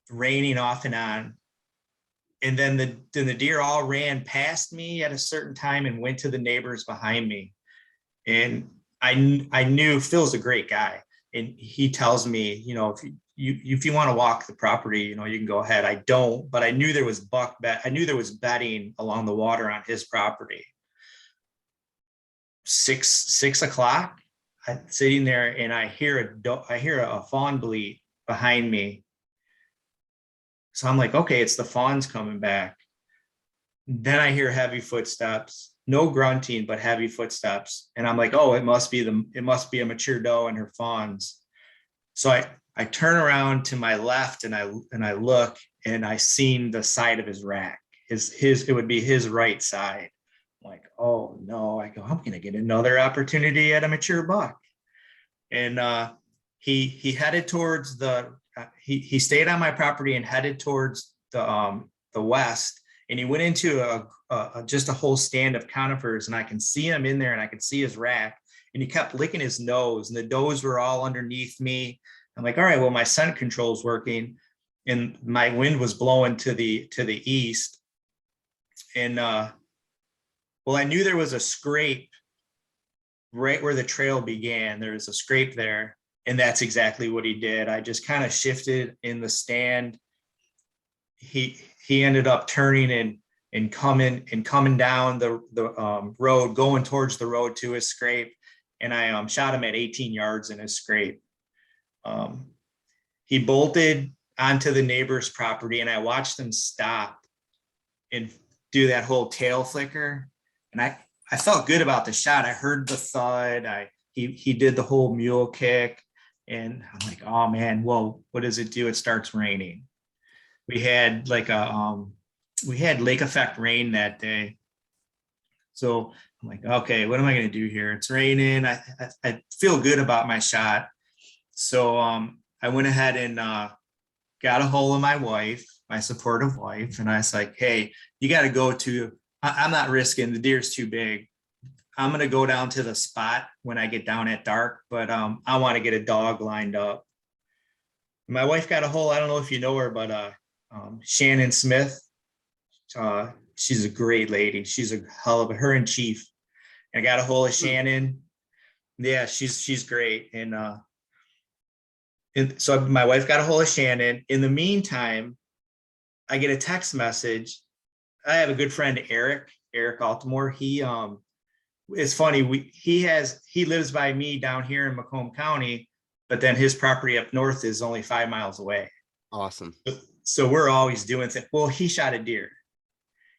raining off and on. And then the deer all ran past me at a certain time and went to the neighbors behind me. And I knew Phil's a great guy. And he tells me, if you want to walk the property, you can go ahead. I don't, but I knew there was bedding along the water on his property. 6 o'clock, I'm sitting there and I hear a fawn bleat behind me. So I'm like, okay, it's the fawns coming back. Then I hear heavy footsteps, no grunting, but heavy footsteps. And I'm like, oh, it must be a mature doe and her fawns. So I turn around to my left and I look, and I seen the side of his rack. It would be his right side. I'm like, oh no. I go, I'm gonna get another opportunity at a mature buck. And he headed towards he stayed on my property and headed towards the west, and he went into just a whole stand of conifers, and I can see him in there, and I could see his rack, and he kept licking his nose, and the does were all underneath me. I'm like, all right, well, my scent control's working, and my wind was blowing to the east, and well, I knew there was a scrape right where the trail began. There was a scrape there. And that's exactly what he did. I just kind of shifted in the stand. He ended up turning and coming down the road, going towards the road to his scrape. And I shot him at 18 yards in his scrape. He bolted onto the neighbor's property, and I watched him stop and do that whole tail flicker. And I felt good about the shot. I heard the thud. He did the whole mule kick. And I'm like, oh man, well, what does it do? It starts raining. We had lake effect rain that day. So I'm like, okay, what am I going to do here? It's raining. I feel good about my shot. So I went ahead and got a hold of my wife, my supportive wife. And I was like, hey, you got to go I'm not risking, the deer's too big. I'm going to go down to the spot when I get down at dark, but I want to get a dog lined up. My wife got a hold, I don't know if you know her, but Shannon Smith, she's a great lady. She's a hell of her and Chief. I got a hold of Shannon. Yeah, she's great. And so my wife got a hold of Shannon. In the meantime, I get a text message. I have a good friend, Eric Altamore. It's funny. He lives by me down here in Macomb County, but then his property up north is only 5 miles away. Awesome. So we're always doing things. Well, he shot a deer.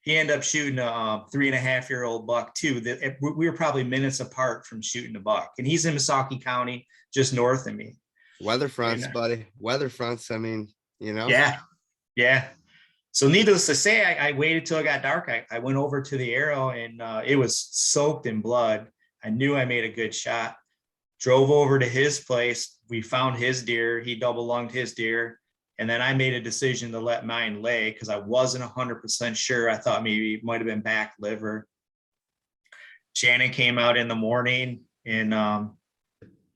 He ended up shooting a 3.5-year-old buck too. We were probably minutes apart from shooting a buck, and he's in Missaukee County, just north of me. Weather fronts, buddy. Weather fronts. I mean, Yeah. So needless to say, I waited till it got dark. I went over to the arrow, and it was soaked in blood. I knew I made a good shot. Drove over to his place. We found his deer. He double lunged his deer. And then I made a decision to let mine lay because I wasn't 100% sure. I thought maybe it might have been back liver. Shannon came out in the morning and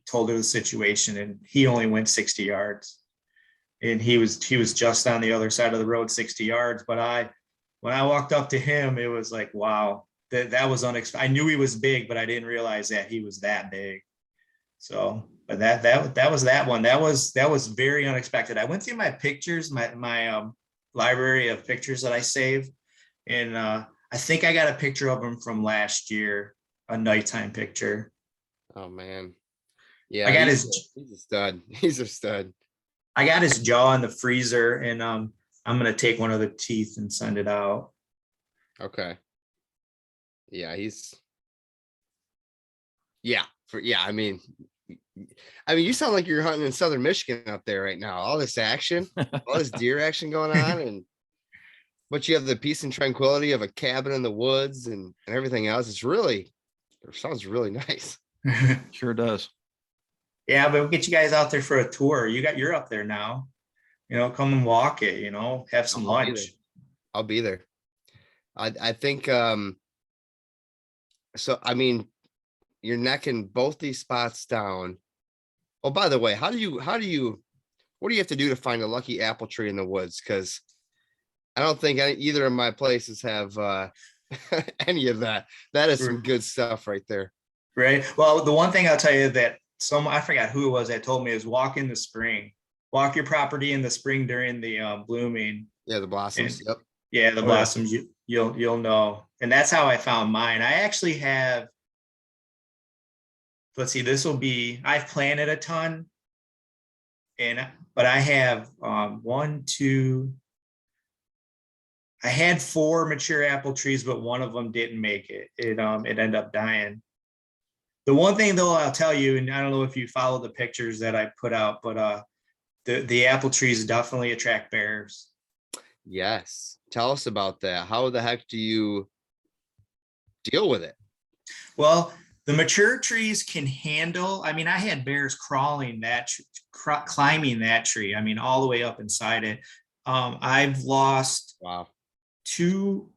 told her the situation, and he only went 60 yards. And he was just on the other side of the road 60 yards. But when I walked up to him, it was like, wow, that was unexpected. I knew he was big, but I didn't realize that he was that big. So, but that was that one. That was very unexpected. I went through my pictures, my library of pictures that I saved, and I think I got a picture of him from last year, a nighttime picture. Oh man. Yeah, I got he's a stud. He's a stud. I got his jaw in the freezer, and I'm gonna take one of the teeth and send it out. Okay. Yeah, I mean, you sound like you're hunting in southern Michigan up there right now. All this action, all this deer action going on, but you have the peace and tranquility of a cabin in the woods and everything else. It sounds really nice. Sure does. Yeah, but we'll get you guys out there for a tour. You're up there now. Come and walk it, have some lunch. I'll be there. I think so I mean, you're necking both these spots down. Oh, by the way, what do you have to do to find a lucky apple tree in the woods? Because I don't think either of my places have any of that. That is some good stuff right there. Right. Well, the one thing I'll tell you that I forgot who it was that told me is walk in the spring. Walk your property in the spring during the blooming. Yeah, the blossoms. Yep. Yeah, the blossoms. You'll know. And that's how I found mine. I actually have. Let's see. I've planted a ton, but I have I had 4 mature apple trees, but one of them didn't make it. It ended up dying. The one thing though, I'll tell you, and I don't know if you follow the pictures that I put out, but the apple trees definitely attract bears. Yes. Tell us about that. How the heck do you deal with it? Well, the mature trees can handle, I had bears climbing that tree. All the way up inside it. I've lost two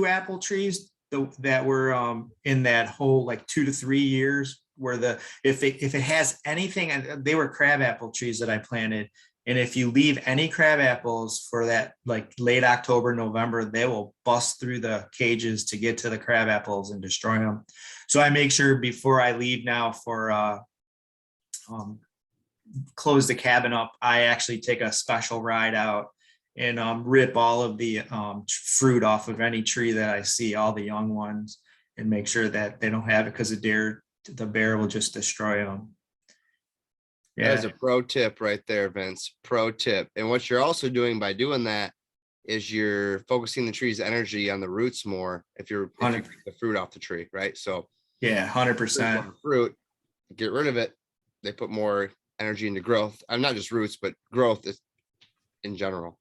apple trees that were in that whole like 2 to 3 years where if it has anything, they were crab apple trees that I planted. And if you leave any crab apples for that like late October, November, they will bust through the cages to get to the crab apples and destroy them. So I make sure before I leave now for close the cabin up, I actually take a special ride out and rip all of the fruit off of any tree that I see, all the young ones, and make sure that they don't have it because the bear will just destroy them. Yeah. That's a pro tip right there, Vince. Pro tip. And what you're also doing by doing that is you're focusing the tree's energy on the roots more if you take the fruit off the tree, right? So yeah, 100%. Fruit, get rid of it. They put more energy into growth. I'm not just roots, but growth is in general.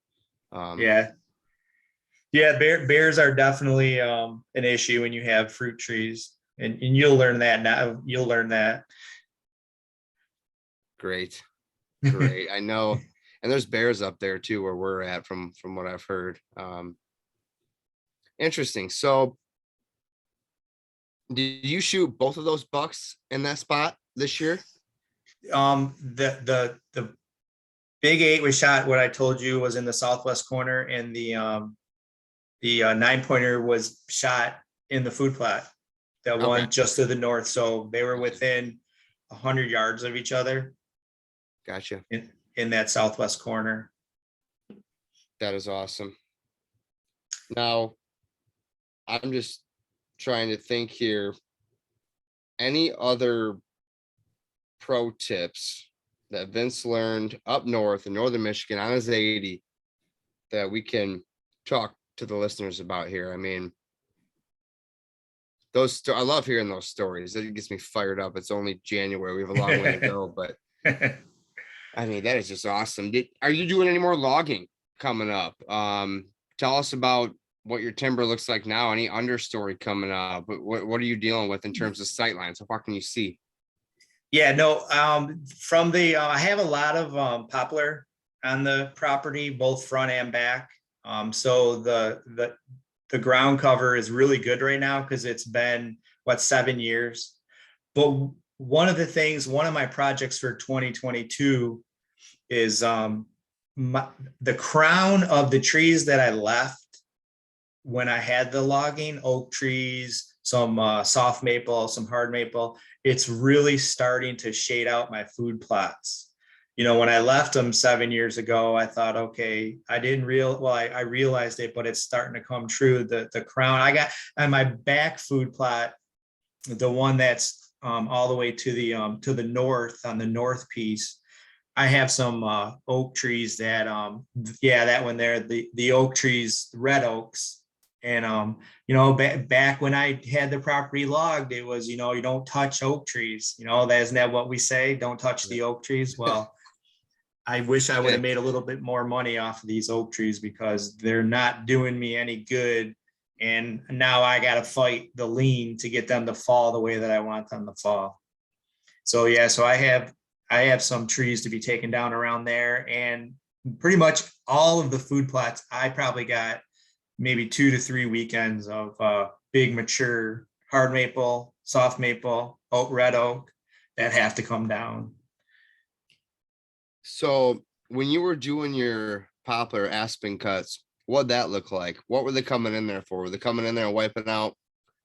Bears are definitely an issue when you have fruit trees, and you'll learn that now. You'll learn that. Great. I know, and there's bears up there too where we're at from what I've heard. Interesting. So did you shoot both of those bucks in that spot this year? The big 8 was shot, what I told you, was in the southwest corner, and the 9-pointer was shot in the food plot, that one just to the north. So they were within 100 yards of each other. Gotcha. In that southwest corner. That is awesome. Now, I'm just trying to think here. Any other pro tips that Vince learned up north in northern Michigan on his 80 that we can talk to the listeners about here? I love hearing those stories. It gets me fired up. It's only January. We have a long way to go, but that is just awesome. Are you doing any more logging coming up? Tell us about what your timber looks like now. Any understory coming up? What are you dealing with in terms of sightlines? How far can you see? Yeah, no. From I have a lot of poplar on the property, both front and back. So the ground cover is really good right now because it's been 7 years. But one of my projects for 2022 is the crown of the trees that I left when I had the logging, oak trees, some soft maple, some hard maple. It's really starting to shade out my food plots. When I left them 7 years ago, I thought, okay, I realized it, but it's starting to come true. The crown I got on my back food plot, the one that's all the way to the north, on the north piece, I have some oak trees that that one there, the oak trees, red oaks. And back when I had the property logged, it was, you don't touch oak trees. Isn't that what we say? Don't touch the oak trees. Well, I wish I would have made a little bit more money off of these oak trees, because they're not doing me any good. And now I got to fight the lean to get them to fall the way that I want them to fall. So I have some trees to be taken down around there, and pretty much all of the food plots, I probably got maybe 2 to 3 weekends of big mature hard maple, soft maple, red oak that have to come down. So when you were doing your poplar aspen cuts, what'd that look like? What were they coming in there for? Were they coming in there and wiping out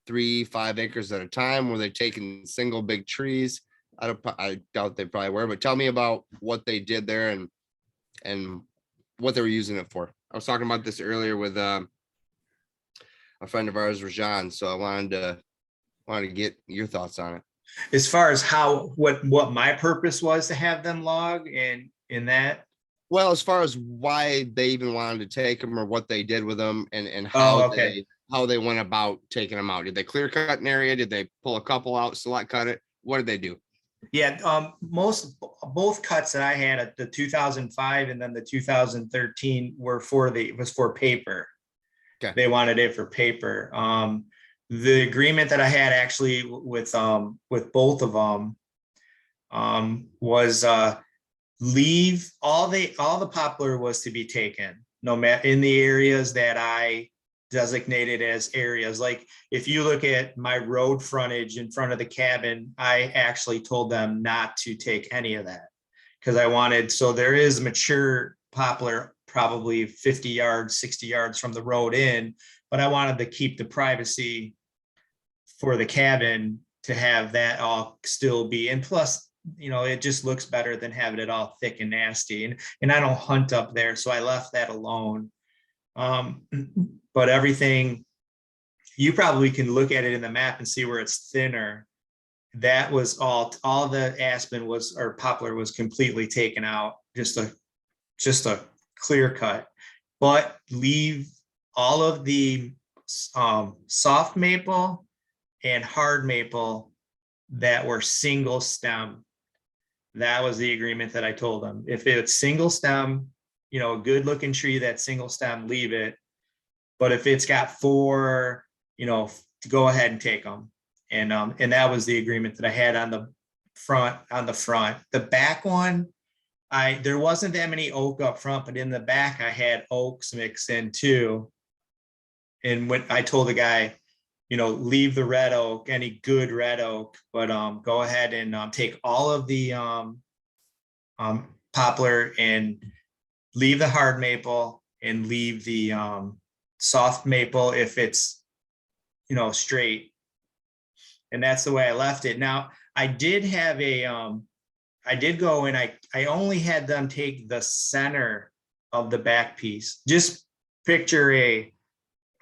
3-5 acres at a time? Were they taking single big trees? I doubt they probably were, but tell me about what they did there and what they were using it for. I was talking about this earlier with a friend of ours, Rajan. So I wanted to get your thoughts on it. As far as what my purpose was to have them log and in that. Well, as far as why they even wanted to take them, or what they did with them, and how they went about taking them out. Did they clear cut an area? Did they pull a couple out, select cut it? What did they do? Yeah, both cuts that I had at the 2005 and then the 2013 were for paper. Okay. They wanted it for paper. The agreement that I had actually with both of them was leave all the poplar was to be taken, no matter in the areas that I designated as areas. Like if you look at my road frontage in front of the cabin, I actually told them not to take any of that, because I wanted, so there is mature poplar probably 50 yards, 60 yards from the road in, but I wanted to keep the privacy for the cabin to have that all still be. And plus, it just looks better than having it all thick and nasty. And I don't hunt up there, so I left that alone. But everything, you probably can look at it in the map and see where it's thinner. That was all the aspen was, or poplar was completely taken out, just a clear cut, but leave all of the soft maple and hard maple that were single stem. That was the agreement that I told them. If it's single stem, a good looking tree that's single stem, leave it. But if it's got 4, go ahead and take them. And that was the agreement that I had on the front. The back one, there wasn't that many oak up front, but in the back I had oaks mixed in too. And when I told the guy, leave the red oak, any good red oak, but go ahead and take all of the poplar and leave the hard maple and leave the soft maple if it's straight. And that's the way I left it. Now I did have I did go and I only had them take the center of the back piece. Just picture a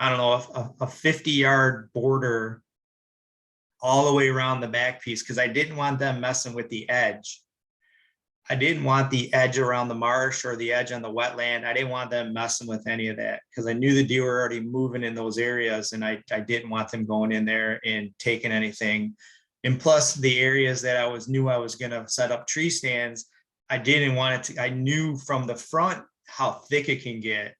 50-yard border all the way around the back piece, because I didn't want them messing with the edge. I didn't want the edge around the marsh or the edge on the wetland. I didn't want them messing with any of that, because I knew the deer were already moving in those areas, and I didn't want them going in there and taking anything. And plus the areas that I knew I was going to set up tree stands, I didn't want it to, I knew from the front how thick it can get.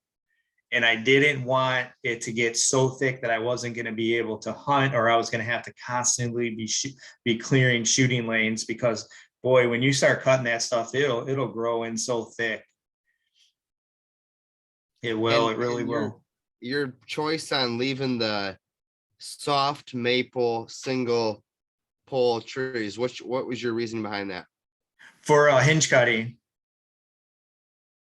And I didn't want it to get so thick that I wasn't going to be able to hunt, or I was going to have to constantly be clearing shooting lanes, because boy, when you start cutting that stuff, it'll grow in so thick. It will, it really will. Your choice on leaving the soft maple single pole trees. What was your reasoning behind that? For hinge cutting.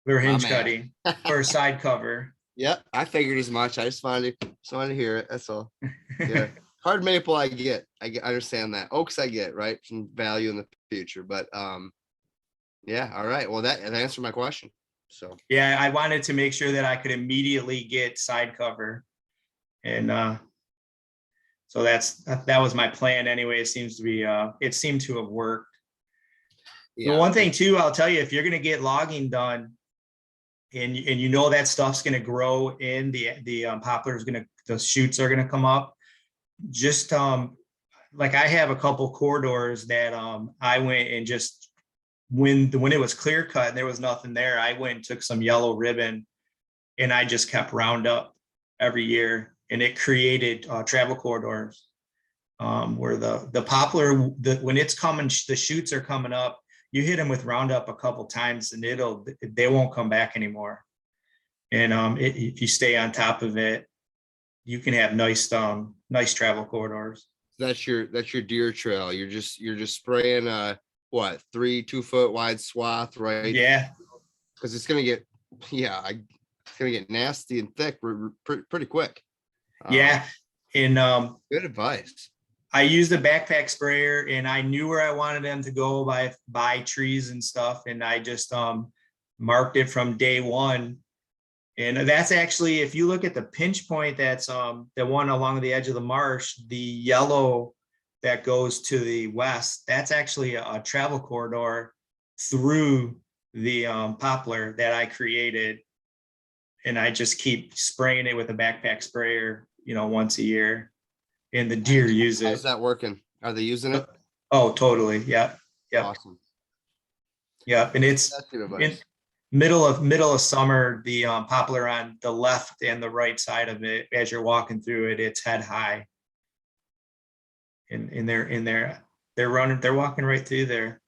We were My hinge man. cutting for a side cover. Yep, I figured as much. I just wanted to hear it. That's all. Yeah. Hard maple, I understand that. Oaks, I get, right? Some value in the future. But yeah, all right. Well, that answered my question. So Yeah, I wanted to make sure that I could immediately get side cover. And so that was my plan anyway. It seems to be it seemed to have worked. yeah. The one thing too, I'll tell you, if you're gonna get logging done and you know that stuff's gonna grow in the poplar's the shoots are gonna come up, just like I have a couple corridors that I went and just when it was clear cut and there was nothing there, I went and took some yellow ribbon and I just kept Roundup every year, and it created travel corridors where the poplar, when it's coming, the shoots are coming up, you hit them with Roundup a couple times and they won't come back anymore. And if you stay on top of it, you can have nice travel corridors. That's your deer trail. You're just spraying what 2 foot wide swath, right? Yeah. Because it's gonna get it's gonna get nasty and thick pretty quick. Yeah. And good advice. I used a backpack sprayer and I knew where I wanted them to go by trees and stuff. And I just marked it from day one. And that's actually, if you look at the pinch point, that's the one along the edge of the marsh, the yellow that goes to the west, that's actually a travel corridor through the poplar that I created. And I just keep spraying it with a backpack sprayer, once a year. And the deer use it. How's that working? Are they using it? Oh, totally. Yeah. Yeah. Awesome. Yeah. And it's in middle of summer, the poplar on the left and the right side of it, as you're walking through it, it's head high. And they're walking right through there.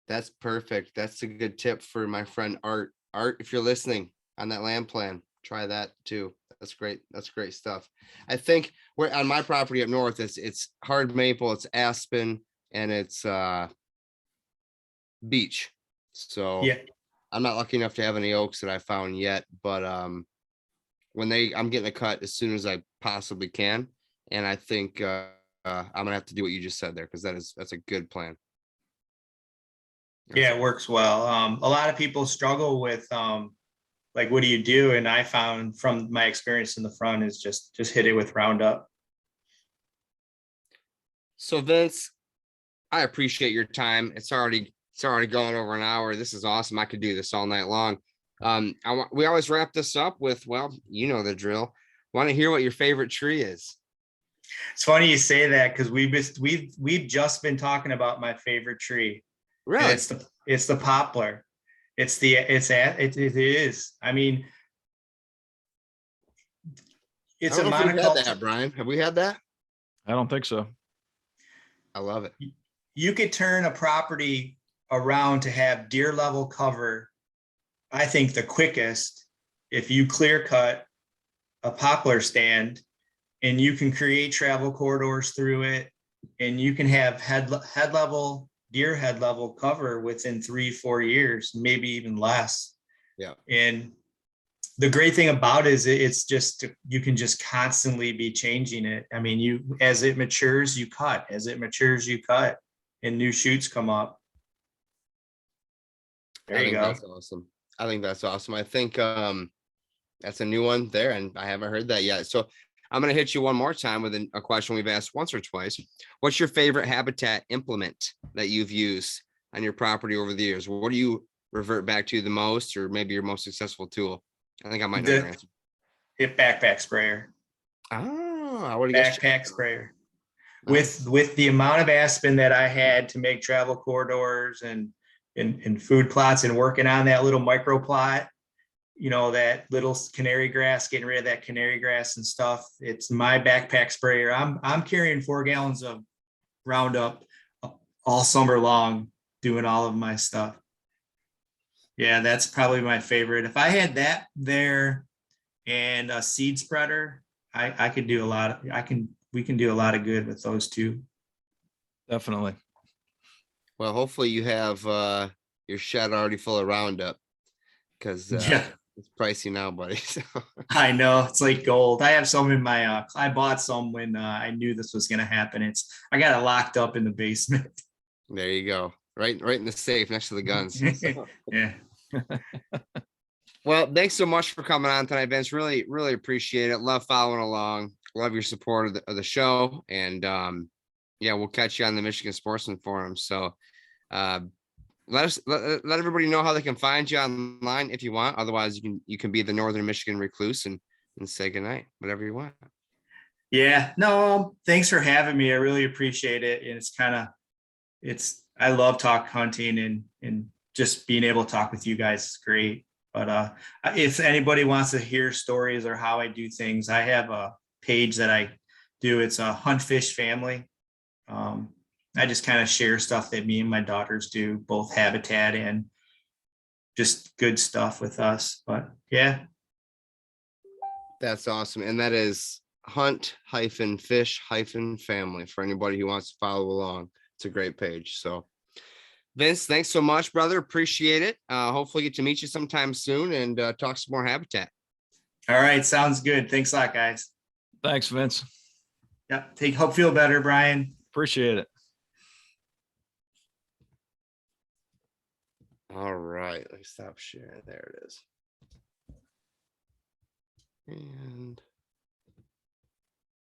That's perfect. That's a good tip for my friend Art. Art, if you're listening on that land plan, try that too. That's great. That's great stuff. I think we're on my property up north. It's hard maple, it's aspen, and it's beech. So Yeah. I'm not lucky enough to have any oaks that I found yet, but I'm getting a cut as soon as I possibly can. And I think I'm gonna have to do what you just said there, because that's a good plan. Yeah, it works well. A lot of people struggle with like, what do you do? And I found from my experience in the front is just hit it with Roundup. So Vince, I appreciate your time. It's already gone over an hour. This is awesome. I could do this all night long. We always wrap this up with, well, you know the drill. Want to hear what your favorite tree is? It's funny you say that, because we've just been talking about my favorite tree. Really? And it's the poplar. It is. I mean, it's a monoculture. That, Brian. Have we had that? I don't think so. I love it. You could turn a property around to have deer level cover, I think, the quickest if you clear cut a poplar stand, and you can create travel corridors through it, and you can have deer head level cover within 3-4 years, maybe even less. Yeah. And the great thing about it is it's just, you can just constantly be changing it. I mean, as it matures, you cut. As it matures, you cut, and new shoots come up. There you go. That's awesome. I think that's awesome. I think that's a new one there, and I haven't heard that yet. So I'm going to hit you one more time with a question we've asked once or twice. What's your favorite habitat implement that you've used on your property over the years? What do you revert back to the most, or maybe your most successful tool? I think I might know your answer. Backpack sprayer. Oh, I would have guessed backpack sprayer. With the amount of aspen that I had to make travel corridors and food plots, and working on that little micro plot, that little canary grass, getting rid of that canary grass and stuff. It's my backpack sprayer. I'm carrying 4 gallons of Roundup all summer long, doing all of my stuff. Yeah, that's probably my favorite. If I had that there and a seed spreader, I could do a lot. We can do a lot of good with those two. Definitely. Well, hopefully you have your shed already full of Roundup, because Yeah. it's pricey now, buddy. So, I know, it's like gold. I have some in my I bought some when I knew this was gonna happen. I got it locked up in the basement. there you go. Right in the safe next to the guns. So, Yeah. well, thanks so much for coming on tonight, Vince. Really, really appreciate it. Love following along. Love your support of the show. And yeah, we'll catch you on the Michigan Sportsman Forum. So uh let everybody know how they can find you online if you want. Otherwise, you can be the Northern Michigan recluse and say goodnight, whatever you want. Yeah. No, thanks for having me. I really appreciate it. And I love talk hunting, and just being able to talk with you guys is great. But if anybody wants to hear stories or how I do things, I have a page that I do. It's a Hunt Fish Family. I just kind of share stuff that me and my daughters do, both habitat and just good stuff with us. But yeah. That's awesome. And that is hunt-fish-family for anybody who wants to follow along. It's a great page. So Vince, thanks so much, brother. Appreciate it. Hopefully get to meet you sometime soon and talk some more habitat. All right. Sounds good. Thanks a lot, guys. Thanks, Vince. Yep. Hope feel better, Brian. Appreciate it. All right. Let me stop sharing. There it is. And